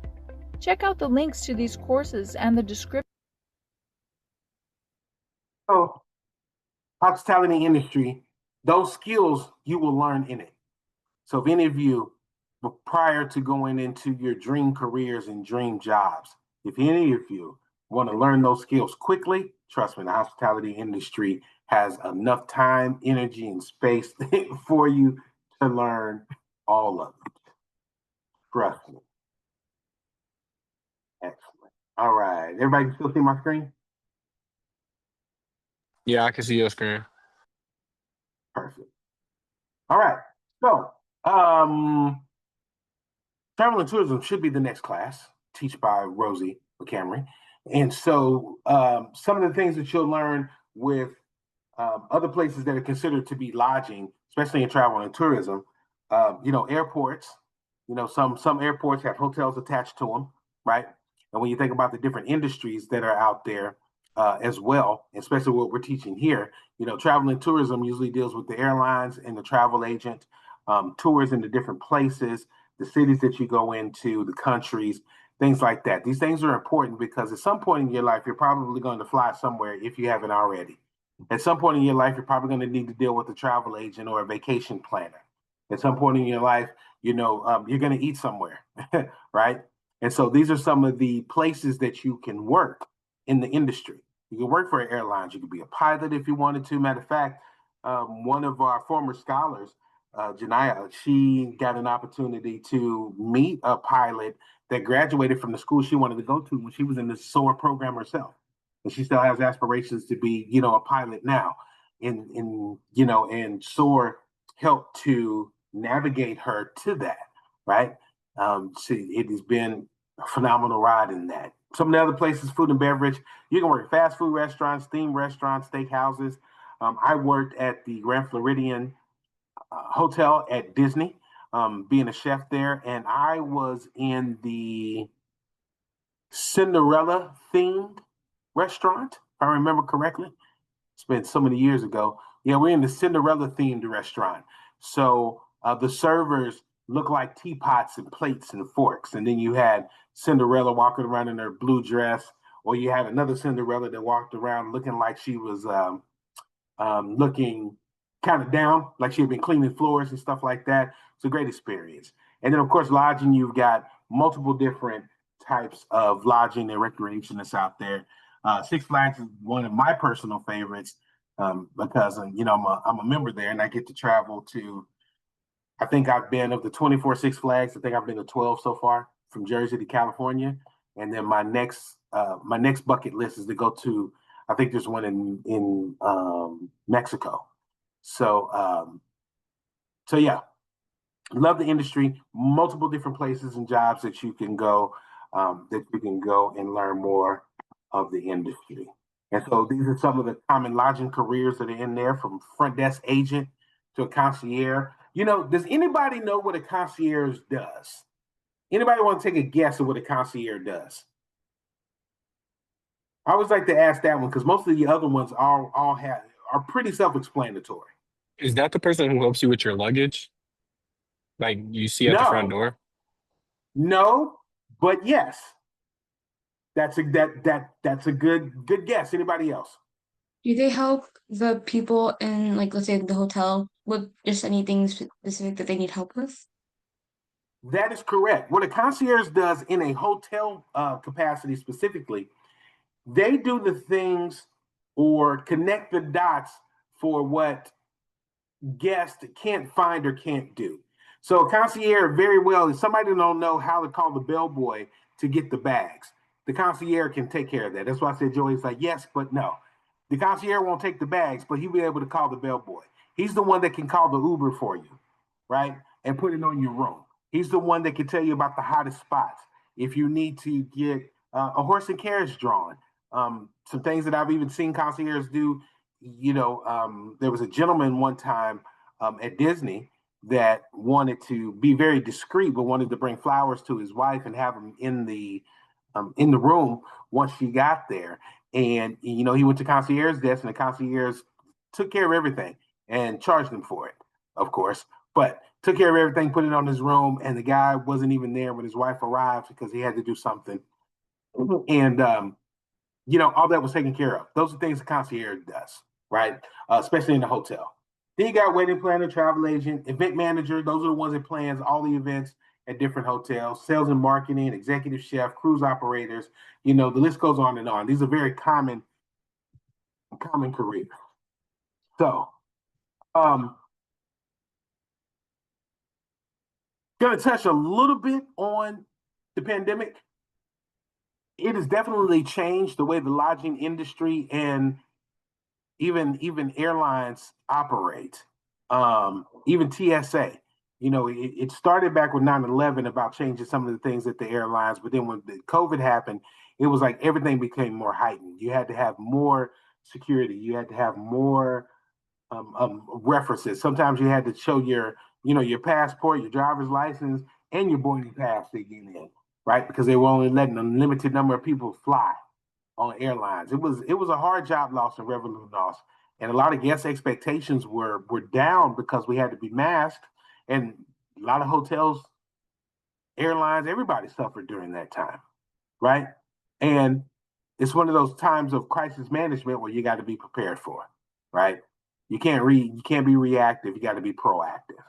Check out the links to these courses and the description. So, hospitality industry, those skills you will learn in it. So if any of you, prior to going into your dream careers and dream jobs, if any of you want to learn those skills quickly, trust me, the hospitality industry has enough time, energy, and space for you to learn all of it. Trust me. Excellent. All right. Everybody still see my screen? Yeah, I can see your screen. Perfect. All right. So, travel and tourism should be the next class, taught by Rosie McCamery. And so, some of the things that you'll learn with other places that are considered to be lodging, especially in travel and tourism, airports. Some airports have hotels attached to them, right? And when you think about the different industries that are out there as well, especially what we're teaching here, travel and tourism usually deals with the airlines and the travel agent, tours into different places, the cities that you go into, the countries, things like that. These things are important because at some point in your life, you're probably going to fly somewhere if you haven't already. At some point in your life, you're probably going to need to deal with a travel agent or a vacation planner. At some point in your life, you're going to eat somewhere, right? And so these are some of the places that you can work in the industry. You can work for airlines. You could be a pilot if you wanted to. Matter of fact, one of our former scholars Janaya, she got an opportunity to meet a pilot that graduated from the school she wanted to go to when she was in the S.O.A.R program herself. And she still has aspirations to be, a pilot now. And S.O.A.R helped to navigate her to that, right? It has been a phenomenal ride in that. Some of the other places, food and beverage, you can work at fast food restaurants, themed restaurants, steakhouses. I worked at the Grand Floridian Hotel at Disney, being a chef there, and I was in the Cinderella themed restaurant, if I remember correctly. It's been so many years ago. Yeah, we're in the Cinderella themed restaurant. So the servers look like teapots and plates and forks. And then you had Cinderella walking around in her blue dress, or you had another Cinderella that walked around looking like she was looking kind of down, like she had been cleaning floors and stuff like that. It's a great experience. And then, of course, lodging, you've got multiple different types of lodging and recreation that's out there. Six Flags is one of my personal favorites because, I'm a member there and I get to travel to, I think I've been of the 24 Six Flags, I think I've been to 12 so far from Jersey to California. And then my next bucket list is to go to, I think there's one in Mexico. So yeah, love the industry. Multiple different places and jobs that you can go and learn more of the industry. And so these are some of the common lodging careers that are in there, from front desk agent to a concierge. Does anybody know what a concierge does? Anybody want to take a guess at what a concierge does? I always like to ask that one because most of the other ones are pretty self-explanatory. Is that the person who helps you with your luggage? Like you see at the front No, door? no, but yes. That's a good guess. Anybody else? Do they help the people in, like, let's say the hotel with just anything specific that they need help with? That is correct. What a concierge does in a hotel capacity specifically, they do the things or connect the dots for what guests can't find or can't do. So a concierge very well, if somebody don't know how to call the bellboy to get the bags, the concierge can take care of that. That's why I said Joey's like, yes, but no. The concierge won't take the bags, but he'll be able to call the bellboy. He's the one that can call the Uber for you, right? And put it on your room. He's the one that can tell you about the hottest spots. If you need to get a horse and carriage drawn, some things that I've even seen concierges do. There was a gentleman one time at Disney that wanted to be very discreet, but wanted to bring flowers to his wife and have them in the room once she got there. And he went to concierge desk, and the concierge took care of everything and charged him for it, of course. But took care of everything, put it on his room, and the guy wasn't even there when his wife arrived because he had to do something. And all that was taken care of. Those are things the concierge does, right? Especially in the hotel. Then you got wedding planner, travel agent, event manager. Those are the ones that plans all the events at different hotels. Sales and marketing, executive chef, cruise operators. The list goes on and on. These are very common careers. So, going to touch a little bit on the pandemic. It has definitely changed the way the lodging industry and even airlines operate. Even TSA. It started back with 9/11 about changing some of the things at the airlines, but then when the COVID happened, it was like everything became more heightened. You had to have more security. You had to have more references. Sometimes you had to show your passport, your driver's license, and your boarding pass to get in, right? Because they were only letting a limited number of people fly on airlines. It was a hard job loss and revenue loss, and a lot of guest expectations were down because we had to be masked, and a lot of hotels, airlines, everybody suffered during that time, right? And it's one of those times of crisis management where you got to be prepared for, right? You can't be reactive. You got to be proactive,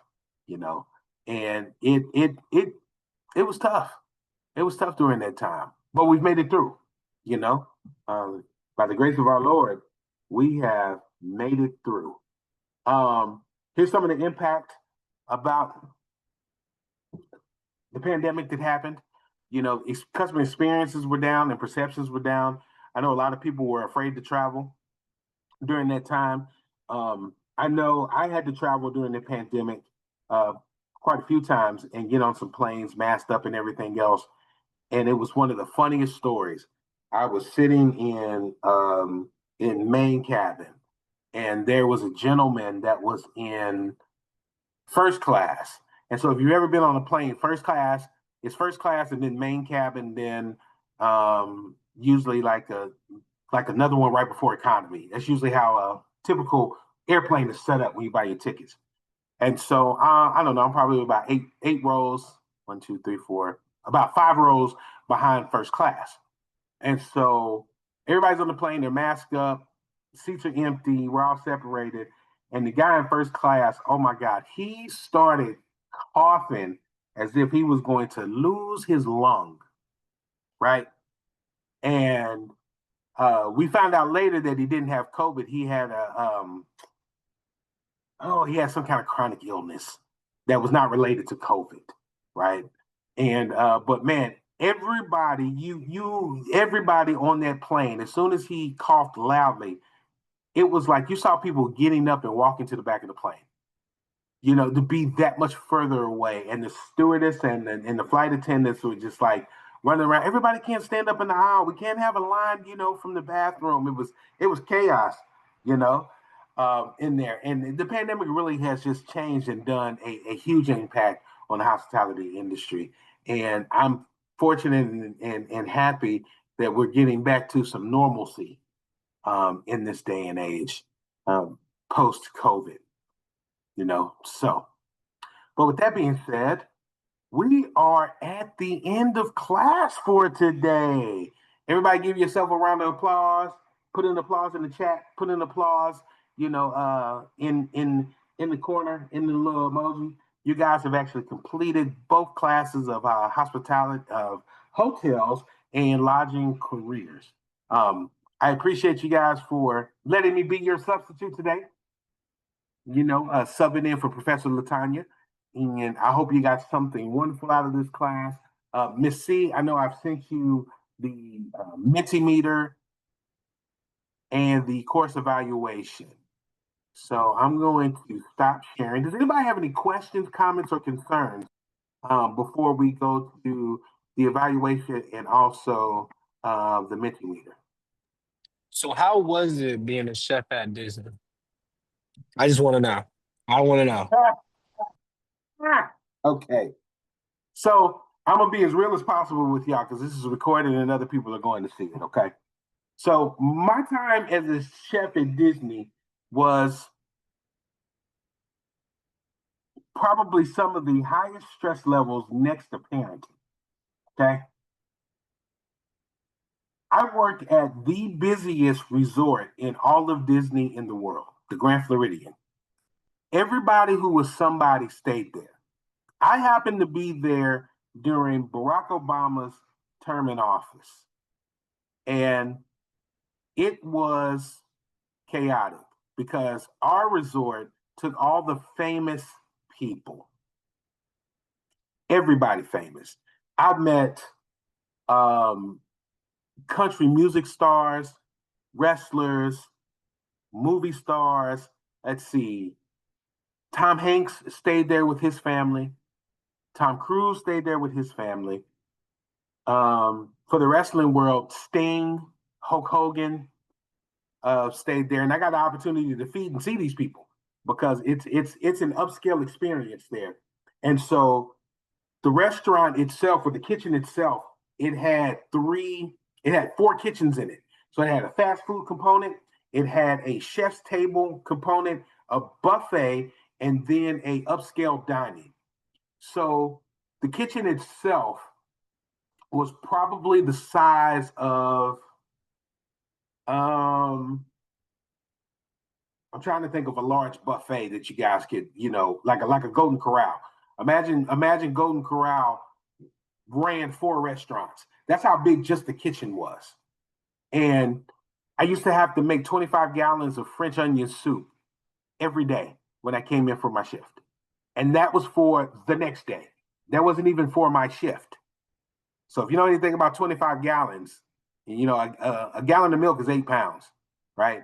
And it was tough. It was tough during that time, but we've made it through. By the grace of our Lord, we have made it through. Here's some of the impact about the pandemic that happened. You know, customer experiences were down and perceptions were down. I know a lot of people were afraid to travel during that time. I know I had to travel during the pandemic uh, quite a few times and get on some planes, masked up and everything else. And it was one of the funniest stories. I was sitting in main cabin, and there was a gentleman that was in first class. And so if you've ever been on a plane, first class is first class, and then main cabin, then usually like another one right before economy. That's usually how a typical airplane is set up when you buy your tickets. And so I don't know, I'm probably about eight rows, 1, 2, 3, 4, about 5 rows behind first class. And so everybody's on the plane, they're masked up, seats are empty, we're all separated. And the guy in first class, oh my God, he started coughing as if he was going to lose his lung, right? And we found out later that he didn't have COVID. He had he had some kind of chronic illness that was not related to COVID, right? And but man, everybody on that plane, as soon as he coughed loudly, it was like you saw people getting up and walking to the back of the plane, you know, to be that much further away. And the stewardess and the flight attendants were just like running around. Everybody can't stand up in the aisle. We can't have a line, you know, from the bathroom. It was chaos, you know, in there. And the pandemic really has just changed and done a huge impact on the hospitality industry. And I'm fortunate and happy that we're getting back to some normalcy in this day and age, post COVID, you know. So, but with that being said, we are at the end of class for today. Everybody give yourself a round of applause. Put in applause in the chat. Put in applause, you know, in the corner, in the little emoji. You guys have actually completed both classes of hospitality, of hotels and lodging careers. I appreciate you guys for letting me be your substitute today. You know, subbing in for Professor Latanya. And I hope you got something wonderful out of this class. Miss C, I know I've sent you the Mentimeter and the course evaluation. So I'm going to stop sharing. Does anybody have any questions, comments, or concerns before we go to the evaluation and also the Mentimeter? So how was it being a chef at Disney? I just want to know. I want to know. Okay. So I'm gonna be as real as possible with y'all because this is recorded and other people are going to see it. Okay. So my time as a chef at Disney was probably some of the highest stress levels next to parenting. Okay. I worked at the busiest resort in all of Disney in the world, the Grand Floridian. Everybody who was somebody stayed there. I happened to be there during Barack Obama's term in office. And it was chaotic because our resort took all the famous people, everybody famous. I met country music stars, wrestlers, movie stars. Let's see. Tom Hanks stayed there with his family. Tom Cruise stayed there with his family. For the wrestling world, Sting, Hulk Hogan stayed there, and I got the opportunity to feed and see these people because it's an upscale experience there. And so the restaurant itself, or the kitchen itself, it had 4 kitchens in it. So it had a fast food component, it had a chef's table component, a buffet, and then a upscale dining. So the kitchen itself was probably the size of I'm trying to think of a large buffet that you guys could, you know, like a Golden Corral. Imagine Golden Corral ran 4 restaurants. That's how big just the kitchen was. And I used to have to make 25 gallons of French onion soup every day when I came in for my shift. And that was for the next day. That wasn't even for my shift. So if you know anything about 25 gallons, you know, a gallon of milk is 8 pounds, right?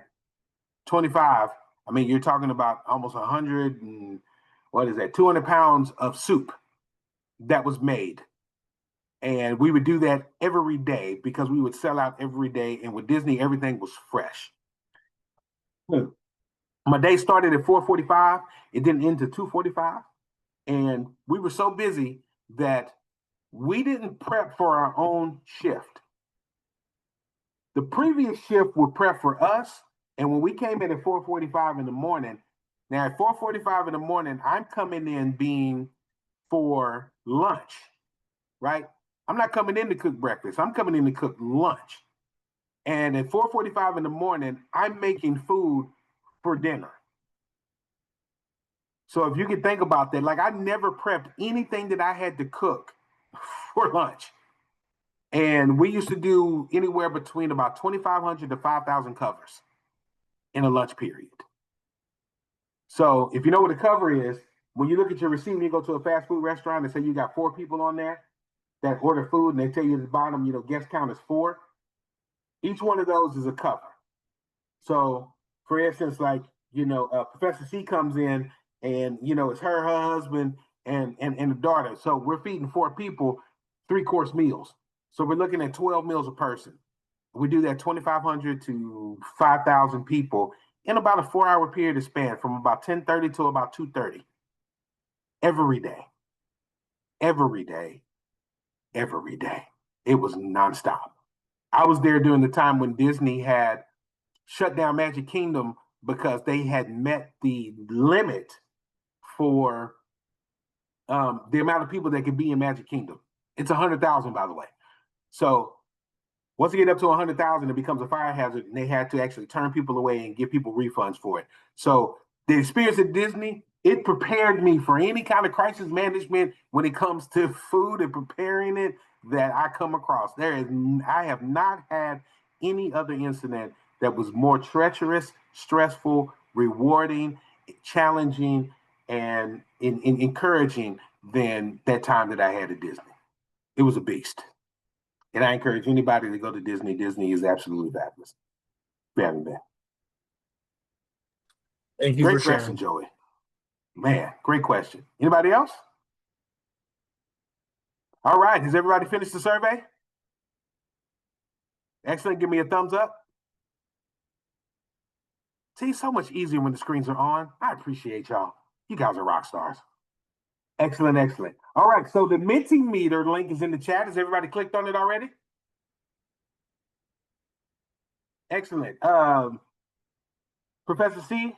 25, I mean, you're talking about almost 100 and what is that, 200 pounds of soup that was made. And we would do that every day because we would sell out every day. And with Disney, everything was fresh. My day started at 4:45. It didn't end to 2:45. And we were so busy that we didn't prep for our own shift. The previous shift would prep for us. And when we came in at 4:45 in the morning, now at 4:45 in the morning, I'm coming in being for lunch, right? I'm not coming in to cook breakfast. I'm coming in to cook lunch. And at 4:45 in the morning, I'm making food for dinner. So if you can think about that, like I never prepped anything that I had to cook for lunch. And we used to do anywhere between about 2,500 to 5,000 covers in a lunch period. So if you know what a cover is, when you look at your receipt and you go to a fast food restaurant and say you got 4 people on there that order food and they tell you at the bottom, you know, guest count is 4, each one of those is a cover. So for instance, like, you know, Professor C comes in and, you know, it's her husband, and the daughter. So we're feeding 4 people 3-course meals. So we're looking at 12 meals a person. We do that 2,500 to 5,000 people in about a 4-hour period of span from about 10:30 to about 2:30 every day. Every day. Every day. It was nonstop. I was there during the time when Disney had shut down Magic Kingdom because they had met the limit for the amount of people that could be in Magic Kingdom. It's 100,000, by the way. So once you get up to 100,000, it becomes a fire hazard, and they had to actually turn people away and give people refunds for it. So the experience at Disney, it prepared me for any kind of crisis management when it comes to food and preparing it that I come across. I have not had any other incident that was more treacherous, stressful, rewarding, challenging, and encouraging than that time that I had at Disney. It was a beast. And I encourage anybody to go to Disney. Disney is absolutely fabulous. Very bad. Thank you Great for question, sharing. Joey. Man, great question. Anybody else? All right. Has everybody finished the survey? Excellent. Give me a thumbs up. See, so much easier when the screens are on. I appreciate y'all. You guys are rock stars. Excellent, excellent. All right. So the Mentimeter link is in the chat. Has everybody clicked on it already? Excellent. Professor C,